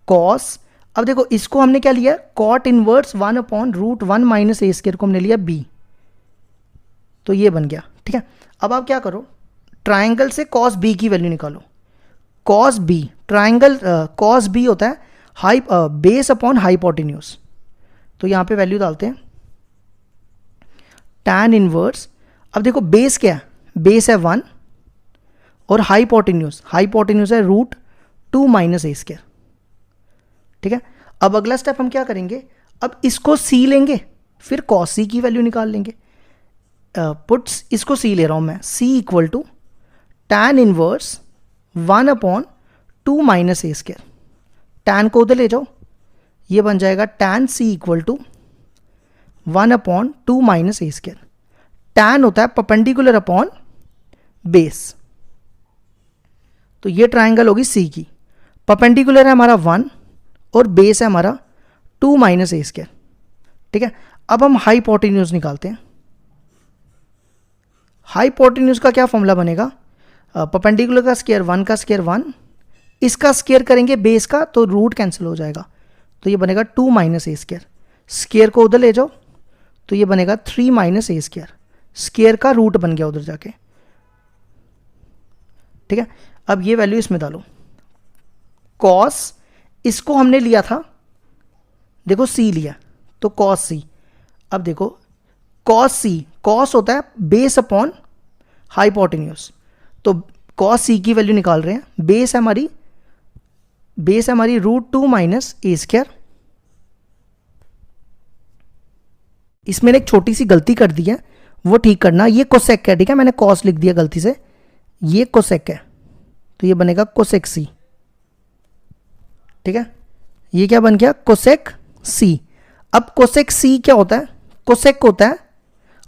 कॉस, अब देखो इसको हमने क्या लिया cot inverse 1 upon root 1 minus ए स्क्वायर को हमने लिया b, तो ये बन गया। ठीक है, अब आप क्या करो ट्राइंगल से कॉस b की वैल्यू निकालो। Cos b triangle cos b होता है हाई बेस अपॉन हाइपोटेन्यूज, तो यहाँ पे वैल्यू डालते हैं टैन इनवर्स। अब देखो बेस क्या है, बेस है 1 और हाइपोटेन्यूज है रूट 2 माइनस ए स्क्वायर। ठीक है, अब अगला स्टेप हम क्या करेंगे, अब इसको सी लेंगे फिर कॉस सी की वैल्यू निकाल लेंगे। पुट्स इसको सी ले रहा हूं मैं, c equal to tan inverse 1 upon 2 minus A square. Tan को उधर ले जाओ, ये बन जाएगा tan c equal to 1 upon 2 minus A square. Tan होता है परपेंडिकुलर अपॉन बेस, तो ये ट्राइंगल होगी सी की, परपेंडिकुलर है हमारा 1 और बेस है हमारा 2 माइनस ए स्क्वायर। ठीक है, अब हम हाइपोटेन्यूज निकालते हैं। हाइपोटेन्यूज का क्या फॉर्मूला बनेगा, परपेंडिकुलर का स्क्वायर 1 का स्क्वायर 1, इसका स्क्वायर करेंगे बेस का तो रूट कैंसिल हो जाएगा, तो ये बनेगा 2 माइनस ए स्क्वायर। स्क्वायर को उधर ले जाओ, तो ये बनेगा 3 माइनस ए स्क्वायर, स्क्वायर का रूट बन गया उधर जाके। ठीक है, अब ये वैल्यू इसमें डालो। कॉस इसको हमने लिया था, देखो सी लिया तो कॉस सी। अब देखो कॉस सी, कॉस होता है बेस अपॉन हाइपोटेन्यूज, तो कॉस सी की वैल्यू निकाल रहे हैं। बेस है हमारी रूट 2 माइनस ए स्क्वायर। इसमें एक छोटी सी गलती कर दी है, वो ठीक करना, ये कोसेक है। ठीक है, मैंने कॉस लिख दिया गलती से, ये कोसेक है, तो ये बनेगा कोसेक सी। ठीक है, ये क्या बन गया कोसेक सी। अब कोसेक सी क्या होता है, कोसेक होता है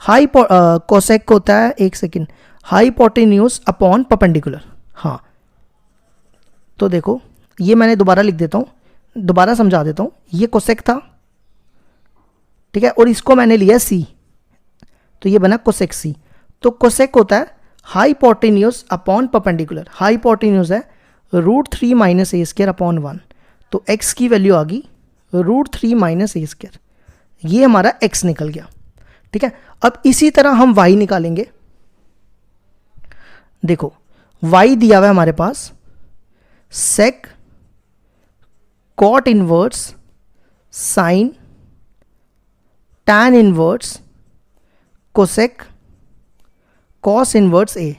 कोसेक होता है, एक सेकेंड, हाइपोटेन्यूज अपॉन परपेंडिकुलर। हाँ, तो देखो ये मैंने दोबारा लिख देता हूँ, दोबारा समझा देता हूँ। ये कोसेक था, ठीक है, और इसको मैंने लिया सी, तो ये बना कोसेक सी। तो कोसेक होता है हाइपोटेन्यूज अपॉन परपेंडिकुलर। हाइपोटेन्यूज है √3 माइनस ए स्क्र अपॉन 1, तो x की वैल्यू आ गई √3 माइनस ए स्क्र, ये हमारा x निकल गया, ठीक है। अब इसी तरह हम y निकालेंगे। देखो y दिया हुआ है हमारे पास sec cot inverse sine tan inverse cosec cos inverse a,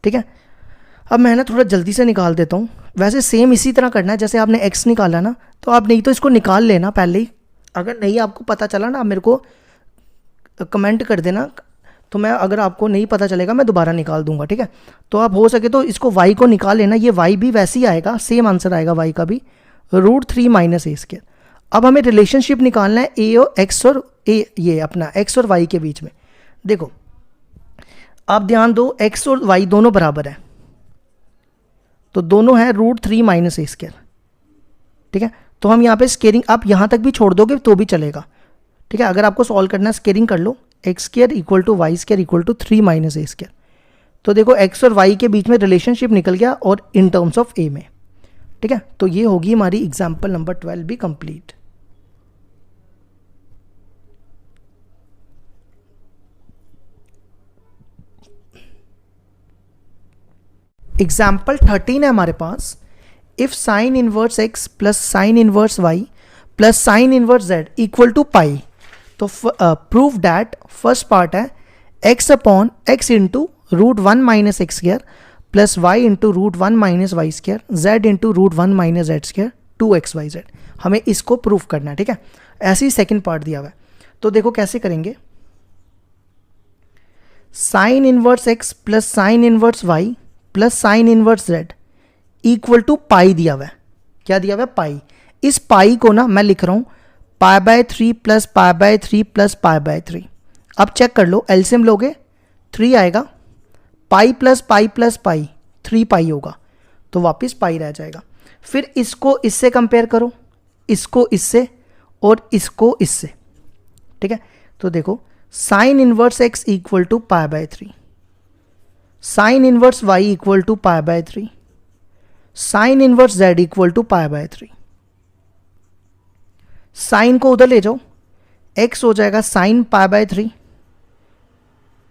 ठीक है। अब मैं ना थोड़ा जल्दी से निकाल देता हूँ। वैसे सेम इसी तरह करना है जैसे आपने x निकाला ना, तो आप नहीं तो इसको निकाल लेना पहले ही। अगर नहीं आपको पता चला ना, आप मेरे को कमेंट कर देना, तो मैं, अगर आपको नहीं पता चलेगा मैं दोबारा निकाल दूंगा, ठीक है। तो आप हो सके तो इसको y को निकाल लेना, ये y भी वैसे ही आएगा, सेम आंसर आएगा y का भी, √3 माइनस ए स्क्र। अब हमें रिलेशनशिप निकालना है a और x और a, ये अपना x और y के बीच में। देखो आप ध्यान दो, x और y दोनों बराबर है, तो दोनों है √3 माइनस ए स्क्र, ठीक है। तो हम यहाँ पे स्केयरिंग आप यहाँ तक भी छोड़ दोगे तो भी चलेगा, ठीक है। अगर आपको सॉल्व करना है स्केयरिंग कर लो, x² = y² = 3 माइनस ए स्क्र। तो देखो x और y के बीच में रिलेशनशिप निकल गया और इन टर्म्स ऑफ a में, ठीक है। तो ये होगी हमारी एग्जाम्पल नंबर 12 भी कंप्लीट। एग्जाम्पल 13 है हमारे पास, if sine inverse x plus sine inverse y plus sine inverse z equal to pi, तो प्रूव दैट, फर्स्ट पार्ट है x upon x into √1 minus x square plus y into √1 minus y square z into √1 minus z square 2xyz। हमें इसको प्रूफ करना है, ठीक है। ऐसे ही सेकेंड पार्ट दिया हुआ है, तो देखो कैसे करेंगे। Sine inverse x plus sine inverse y plus sine inverse z equal to pi दिया हुआ है। क्या दिया हुआ है? पाई। इस पाई को ना मैं लिख रहा हूँ π/3 प्लस π/3 प्लस π/3। अब चेक कर लो, एलसीएम लोगे 3 आएगा, pi plus pi plus pi 3 पाई होगा, तो वापस पाई रह जाएगा। फिर इसको इससे कंपेयर करो, इसको इससे और इसको इससे, ठीक है। तो देखो sine inverse x equal to π/3, sine inverse y equal to π/3, sine inverse z equal to π/3। Sine को उधर ले जाओ, x हो जाएगा साइन π/3,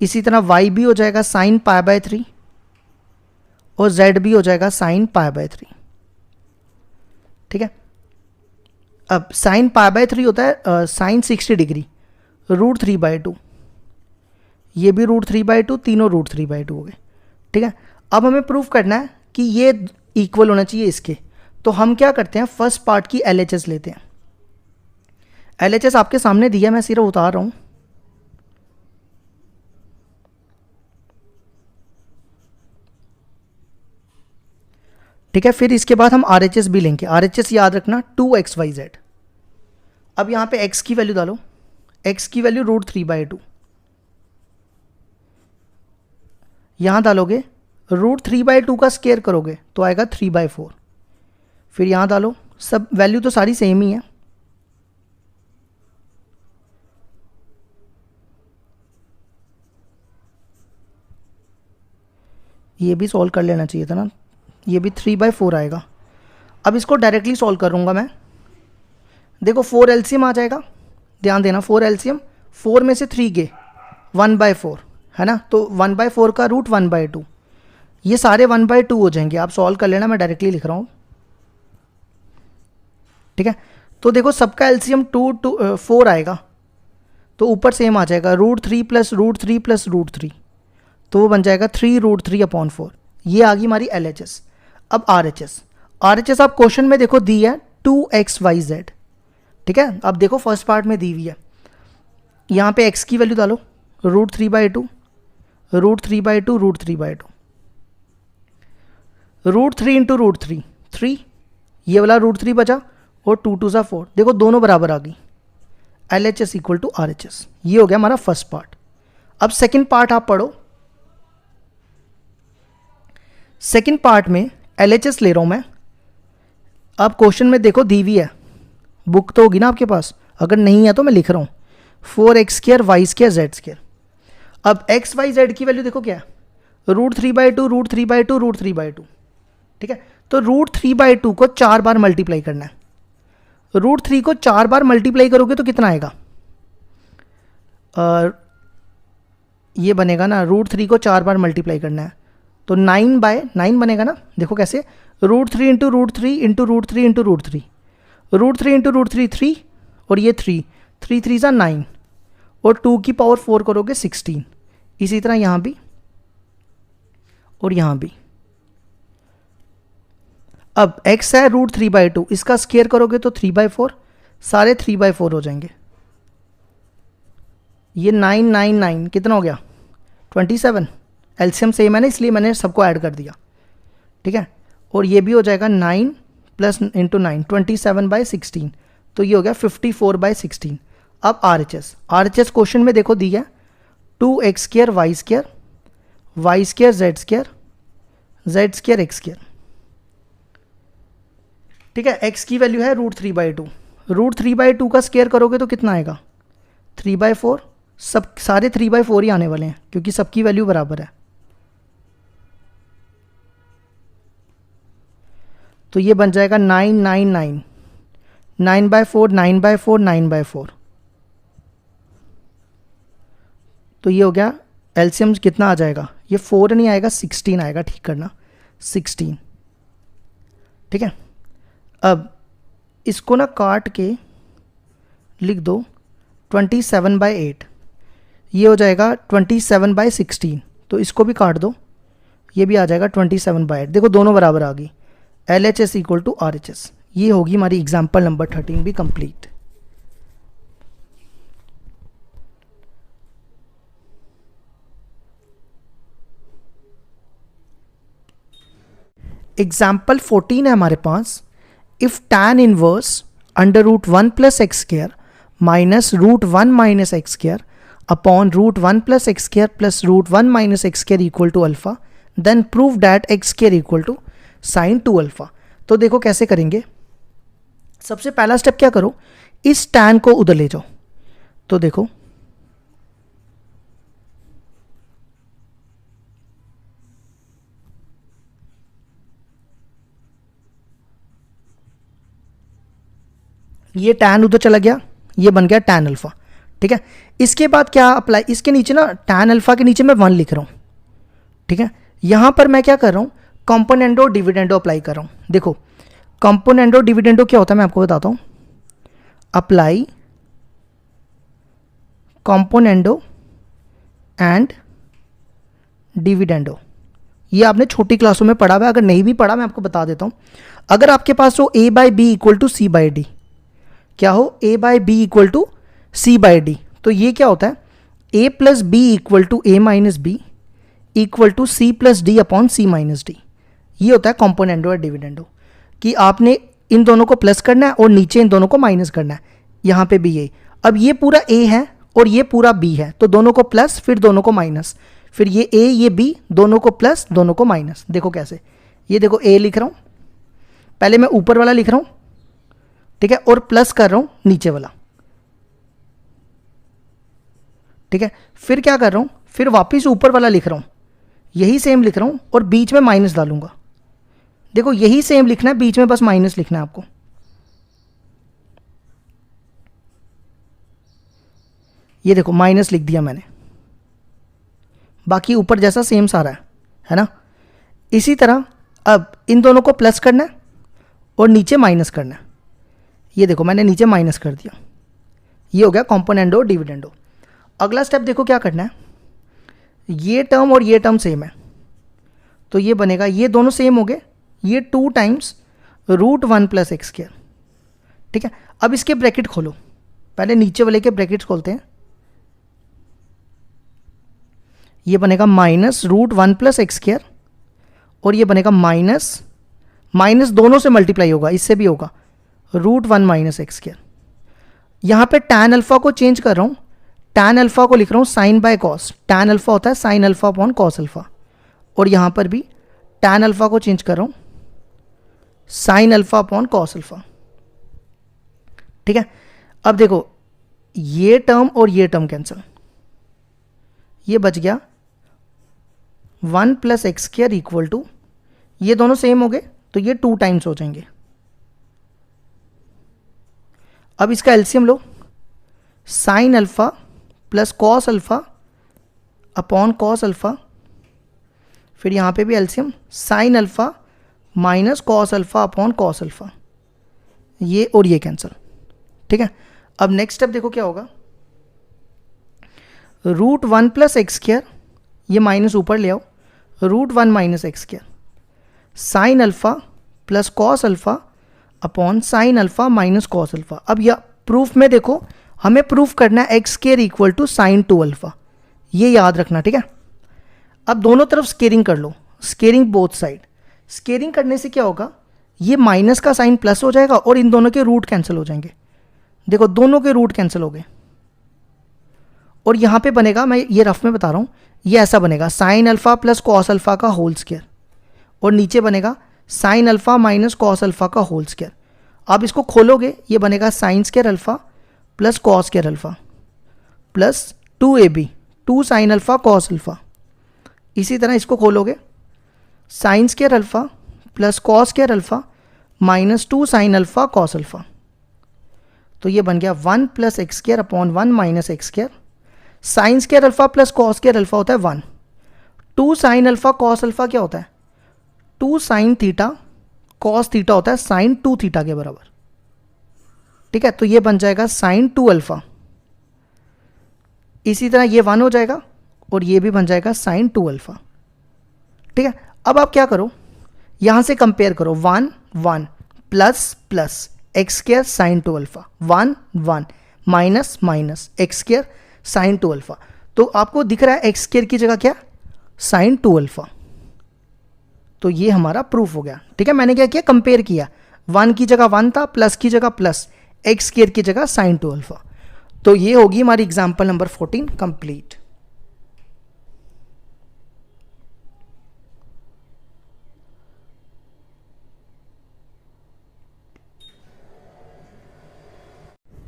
इसी तरह y भी हो जाएगा साइन π/3 और z भी हो जाएगा साइन π/3, ठीक है। अब साइन π/3 होता है साइन 60 डिग्री, √3/2, ये भी √3/2, तीनों √3/2 हो गए, ठीक है। अब हमें प्रूफ करना है कि ये इक्वल होना चाहिए इसके, तो हम क्या करते हैं, फर्स्ट पार्ट की LHS लेते हैं। LHS आपके सामने दिया, मैं सिर्फ उतार रहा हूं। ठीक है, फिर इसके बाद हम RHS भी लेंगे। RHS याद रखना 2xyz। अब यहां पे x की वैल्यू डालो, x की वैल्यू √3/2, यहां डालोगे √3/2 का स्केयर करोगे तो आएगा 3/4। फिर यहां डालो, सब वैल्यू तो सारी सेम ही है। ये भी सॉल्व कर लेना चाहिए था ना, ये भी 3/4 आएगा। अब इसको डायरेक्टली सॉल्व करूंगा मैं। देखो 4 LCM आ जाएगा, ध्यान देना 4 LCM, 4 में से 3 गए 1/4 है ना, तो 1/4 का रूट 1/2, ये सारे 1/2 हो जाएंगे। आप सॉल्व कर लेना, मैं डायरेक्टली लिख रहा हूँ, ठीक है। तो देखो सबका LCM 4 आएगा, तो ऊपर सेम आ जाएगा √3 प्लस √3 प्लस √3, तो वो बन जाएगा 3√3/4। ये आ गई हमारी LHS। अब RHS आप क्वेश्चन में देखो दी है 2xyz, ठीक है। अब देखो फर्स्ट पार्ट में दी हुई है, यहाँ पे x की वैल्यू डालो √3/2, √3/2, √3/2, √3 इंटू √3 3, ये वाला √3 बचा और 2 2 4, देखो दोनों बराबर आ गई। L H S equal to R H S. ये हो गया हमारा फर्स्ट पार्ट। अब सेकेंड पार्ट आप पढ़ो। सेकेंड पार्ट में एल एच एस ले रहा हूं मैं। अब क्वेश्चन में देखो दी हुई है, बुक तो होगी ना आपके पास, अगर नहीं है तो मैं लिख रहा हूँ 4x² y² z²। अब x y z की वैल्यू देखो क्या है, √3/2 √3/2 √3/2। ठीक है, तो √3/2 को 4 बार मल्टीप्लाई करना है। √3 को 4 बार मल्टीप्लाई करोगे तो कितना आएगा, ये बनेगा ना, √3 को 4 बार मल्टीप्लाई करना है तो 9/9 बनेगा ना। देखो कैसे, √3 इंटू √3 इंटू √3 इंटू √3, √3 इंटू √3 3 और ये 3 3 × 9 और 2 की पावर 4 करोगे 16। इसी तरह यहाँ भी और यहाँ भी। अब x है √3/2, इसका स्क्वायर करोगे तो 3/4, सारे 3/4 हो जाएंगे। ये 9 9 9 कितना हो गया 27। एलसीएम सेम है ना, इसलिए मैंने सबको ऐड कर दिया। ठीक है, और ये भी हो जाएगा 9 प्लस इंटू 9 27/16, तो ये हो गया 54/16। अब आर एच एस क्वेश्चन में देखो दी है 2x² y² y² z² z² x²। ठीक है, x की वैल्यू है √3/2, √3/2 का स्क्वायर करोगे तो कितना आएगा 3/4। सब सारे 3/4 ही आने वाले हैं क्योंकि सबकी वैल्यू बराबर है। तो ये बन जाएगा 9 9 9 9/4 9/4 9/4। तो ये हो गया एलसीएम कितना आ जाएगा, ये 4 नहीं आएगा 16 आएगा, ठीक करना 16। ठीक है, अब इसको ना काट के लिख दो 27/8, ये हो जाएगा 27/16। तो इसको भी काट दो, ये भी आ जाएगा 27/8। देखो दोनों बराबर आ गई, L H S equal to R H S. ये होगी हमारी एग्जाम्पल नंबर 13 भी कंप्लीट। एग्जाम्पल 14 है हमारे पास, if tan inverse √1 + x² minus √1 - x² upon √1 + x² plus √1 - x² equal to alpha, then prove that x² equal to sin 2 alpha. तो देखो कैसे करेंगे। सबसे पहला स्टेप क्या करो, इस tan को उधर ले जाओ। तो देखो ये tan उधर चला गया, ये बन गया tan अल्फा। ठीक है, इसके बाद क्या अप्लाई, इसके नीचे ना tan अल्फा के नीचे मैं 1 लिख रहा हूँ। ठीक है, यहां पर मैं क्या कर रहा हूँ, कंपोनेंडो डिविडेंडो अप्लाई कर रहा हूँ। देखो कंपोनेंडो डिविडेंडो क्या होता है मैं आपको बताता हूँ। अप्लाई कंपोनेंडो एंड डिविडेंडो, ये आपने छोटी क्लासों में पढ़ा हुआ है, अगर नहीं भी पढ़ा मैं आपको बता देता हूँ। अगर आपके पास हो a/b इक्वल टू c/d, क्या हो a/b इक्वल टू c/d, तो ये क्या होता है a + b equal to a - b equal to c + d upon c - d। ये होता है कंपोनेंडो और डिविडेंडो, कि आपने इन दोनों को प्लस करना है और नीचे इन दोनों को माइनस करना है। यहाँ पे भी यही, अब ये पूरा a है और ये पूरा b है, तो दोनों को प्लस फिर दोनों को माइनस, फिर ये a ये b दोनों को प्लस दोनों को माइनस। देखो कैसे, ये देखो a लिख रहा हूँ, पहले मैं ऊपर वाला लिख रहा हूँ, ठीक है, और प्लस कर रहा हूँ नीचे वाला। ठीक है, फिर क्या कर रहा हूँ, फिर वापस ऊपर वाला लिख रहा हूँ, यही सेम लिख रहा हूँ और बीच में माइनस डालूंगा। देखो यही सेम लिखना है, बीच में बस माइनस लिखना है आपको। ये देखो माइनस लिख दिया मैंने, बाकी ऊपर जैसा सेम सारा है ना। इसी तरह अब इन दोनों को प्लस करना है और नीचे माइनस करना है। ये देखो मैंने नीचे माइनस कर दिया, ये हो गया कंपोनेंडो डिविडेंडो। अगला स्टेप देखो क्या करना है, ये टर्म और ये टर्म सेम है, तो ये बनेगा, ये दोनों सेम हो गए, ये 2 टाइम्स √1 + x²। ठीक है, अब इसके ब्रैकेट खोलो, पहले नीचे वाले के ब्रैकेट्स खोलते हैं। ये बनेगा -√1 + x² और ये बनेगा माइनस दोनों से मल्टीप्लाई होगा, इससे भी होगा √1 - x²। यहाँ पे tan अल्फा को चेंज कर रहा हूँ, tan अल्फा को लिख रहा हूँ sine by cos. tan alpha होता है sine alpha upon cos alpha, और यहाँ पर भी tan अल्फा को चेंज कर रहा हूँ sign alpha upon cos alpha. ठीक है, अब देखो ये टर्म और ये टर्म कैंसिल, ये बच गया 1 plus x square equal to, ये दोनों सेम हो गए तो ये 2 टाइम्स हो जाएंगे। अब इसका एलसीएम लो, sine alpha plus cos alpha upon cos alpha, फिर यहाँ पे भी LCM sine alpha minus cos alpha upon cos alpha, ये और ये कैंसिल। ठीक है, अब नेक्स्ट स्टेप देखो क्या होगा, रूट 1 प्लस एक्स स्क्वायर, ये माइनस ऊपर ले आओ, root 1 minus x square, sine alpha plus cos alpha upon sine alpha minus cos alpha. अब यह प्रूफ में देखो हमें प्रूफ करना है X square equal to sine 2 alpha, ये याद रखना। ठीक है, अब दोनों तरफ स्केयरिंग कर लो, स्केयरिंग बोथ साइड। स्केयरिंग करने से क्या होगा, ये माइनस का साइन प्लस हो जाएगा और इन दोनों के रूट कैंसिल हो जाएंगे। देखो दोनों के रूट कैंसिल हो गए, और यहाँ पे बनेगा, मैं ये रफ में बता रहा हूँ, ये ऐसा बनेगा sine alpha plus cos alpha का होल स्क्वायर, और नीचे बनेगा sine alpha minus cos alpha का होल स्क्वायर। आप इसको खोलोगे, ये बनेगा sine square alpha plus cos square alpha plus 2ab 2 sine alpha cos alpha. इसी तरह इसको खोलोगे, sine square alpha plus cos square alpha minus 2 sine alpha cos alpha, तो ये बन गया 1 plus x square upon 1 minus x square. Sign square alpha plus cos square alpha होता है 1, 2 साइन अल्फा कॉस अल्फा क्या होता है 2 साइन थीटा कॉस थीटा होता है साइन 2 थीटा के बराबर। ठीक है, तो ये बन जाएगा साइन 2 अल्फा। इसी तरह ये 1 हो जाएगा और ये भी बन जाएगा साइन 2 अल्फा। ठीक है, अब आप क्या करो, यहां से कंपेयर करो 1 1 plus plus x square sign 2 alpha, 1 1 minus minus x square sign 2 alpha. तो आपको दिख रहा है एक्स स्क्वायर की जगह क्या साइन 2 अल्फा, तो ये हमारा प्रूफ हो गया। ठीक है, मैंने क्या किया, कंपेयर किया, 1 की जगह 1 था, प्लस की जगह प्लस, एक्स स्क्वायर की जगह साइन 2 अल्फा। तो ये होगी हमारी example number 14 complete.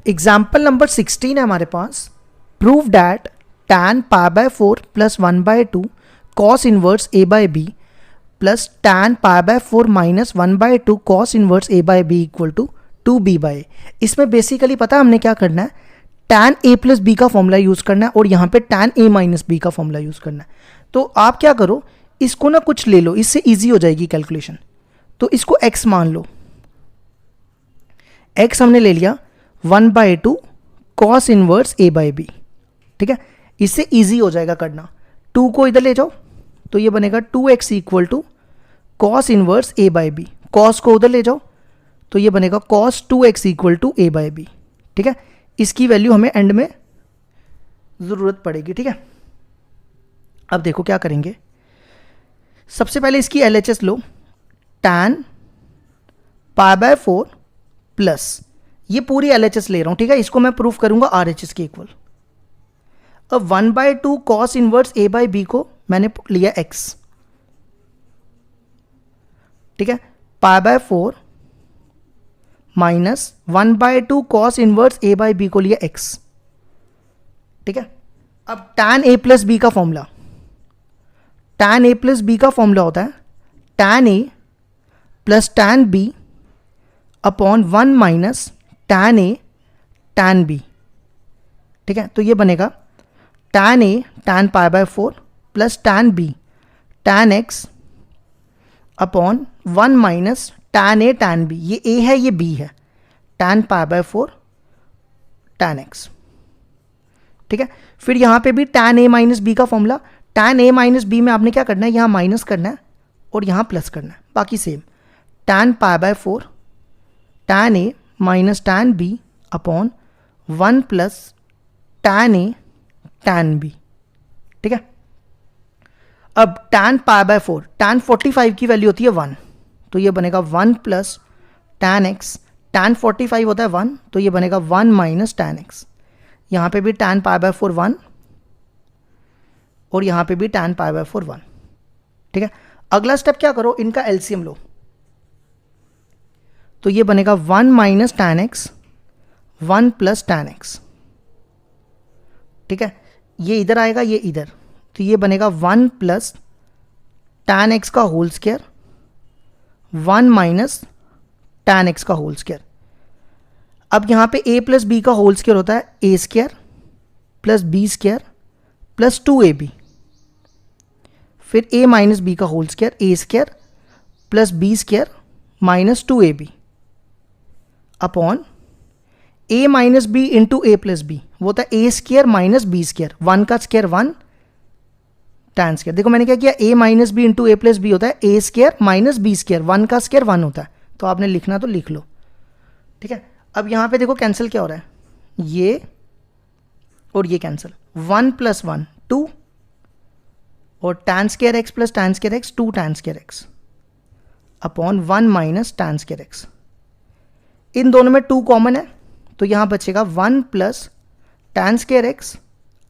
Example number 16 है हमारे पास, prove that tan pi by 4 plus 1 by 2 cos inverse a by b plus tan pi by 4 minus 1 by 2 cos inverse a by b equal to 2b by. इसमें बेसिकली पता है हमने क्या करना है, tan a प्लस b का फॉर्मूला यूज़ करना है और यहाँ पे tan a माइनस b का फॉर्मूला यूज़ करना है। तो आप क्या करो, इसको ना कुछ ले लो, इससे ईजी हो जाएगी कैलकुलेशन। तो इसको x मान लो, x हमने ले लिया 1 by 2 cos inverse a by b। ठीक है, इससे ईजी हो जाएगा करना। 2 को इधर ले जाओ तो ये बनेगा 2x equal to cos inverse a by b, cos को उधर ले जाओ तो ये बनेगा cos 2x equal to a by b। ठीक है, इसकी वैल्यू हमें एंड में ज़रूरत पड़ेगी। ठीक है, अब देखो क्या करेंगे, सबसे पहले इसकी LHS low, tan pi by 4 plus, ये पूरी LHS ले रहा हूँ। ठीक है, इसको मैं प्रूफ करूंगा RHS के इक्वल। अब 1 by 2 cos inverse a by b को मैंने लिया x। ठीक है, pi by 4 minus 1 by 2 cos inverse a by b को लिया x। ठीक है, अब tan a प्लस b का formula, tan a plus b का फॉर्मूला होता है tan a plus tan b upon 1 minus tan a tan b। ठीक है, तो ये बनेगा tan a tan pi by 4 plus tan b tan x upon 1 minus tan a tan b, ये a है ये b है, tan pi by 4 tan x। ठीक है, फिर यहाँ पे भी tan a माइनस b का formula, tan a minus b में आपने क्या करना है, यहाँ माइनस करना है और यहाँ प्लस करना है, बाकी same, tan pi by 4 tan a minus tan b upon 1 plus tan a tan b। ठीक है, अब tan पाई बाय 4, tan 45 की वैल्यू होती है 1, तो ये बनेगा 1 प्लस tan x tan 45 होता है 1, तो ये बनेगा 1 माइनस tan x। यहाँ पे भी tan π/4 1 और यहाँ पे भी tan π/4 1। ठीक है, अगला स्टेप क्या करो, इनका एलसीएम लो, तो ये बनेगा 1 minus tan x 1 plus tan x। ठीक है, ये इधर आएगा, ये इधर, तो ये बनेगा 1 प्लस tan x का whole square 1 minus tan x का होल स्क्वायर। अब यहाँ पे a प्लस बी का होल स्क्वायर होता है a square plus B square plus 2ab, फिर a माइनस बी का whole square a square plus B square minus 2ab upon a minus B into A plus B, वो होता है a square minus B square, 1 का स्क्वायर 1 tan स्क्वायर। देखो मैंने क्या किया, a minus B into A plus B होता है a square minus B square, 1 का स्क्वायर 1 होता है, तो आपने लिखना तो लिख लो। ठीक है, अब यहाँ पे देखो कैंसिल क्या हो रहा है, ये और ये कैंसिल, 1 प्लस 1 2 और tan square x plus tan square x 2 tan square x upon 1 minus tan square x। इन दोनों में 2 कॉमन है, तो यहाँ बचेगा 1 plus tan square x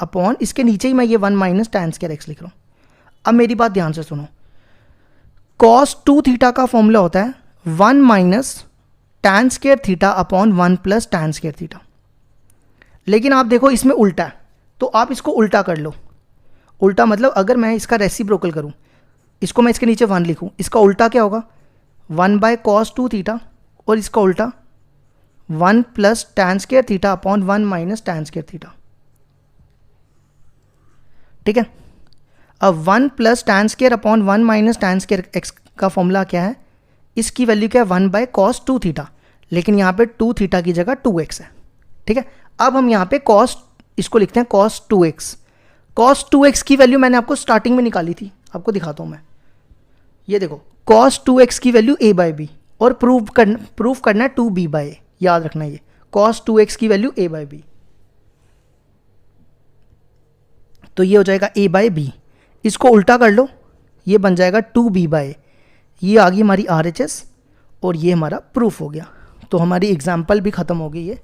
upon, इसके नीचे ही मैं ये 1 माइनस tan स्क्वायर x लिख रहा हूँ। अब मेरी बात ध्यान से सुनो, cos 2 थीटा का फॉर्मूला होता है 1 minus tan square theta upon 1 plus tan square theta, लेकिन आप देखो इसमें उल्टा है, तो आप इसको उल्टा कर लो। उल्टा मतलब अगर मैं इसका रेसिप्रोकल करूँ, इसको मैं इसके नीचे 1 लिखूँ, इसका उल्टा क्या होगा 1 बाय cos 2 थीटा, और इसका उल्टा 1 plus tan square theta upon 1 minus tan square theta. ठीक है, अब 1 plus tan square upon 1 minus tan square x का फॉर्मूला क्या है, इसकी वैल्यू क्या है 1 बाय cos 2 थीटा, लेकिन यहाँ पे 2 थीटा की जगह 2x है। ठीक है, अब हम यहाँ पे cos, इसको लिखते हैं cos 2x। cos 2x की वैल्यू मैंने आपको स्टार्टिंग में निकाली थी, आपको दिखाता हूँ मैं, ये देखो cos 2x की वैल्यू a बाई बी, और प्रूफ करना है 2b बाई ए, याद रखना ये cos 2x की वैल्यू a बाई बी, तो ये हो जाएगा a बाई बी। इसको उल्टा कर लो, ये बन जाएगा 2b बाई, ये आ गई हमारी RHS और ये हमारा प्रूफ हो गया। तो हमारी एग्जाम्पल भी ख़त्म हो गई है।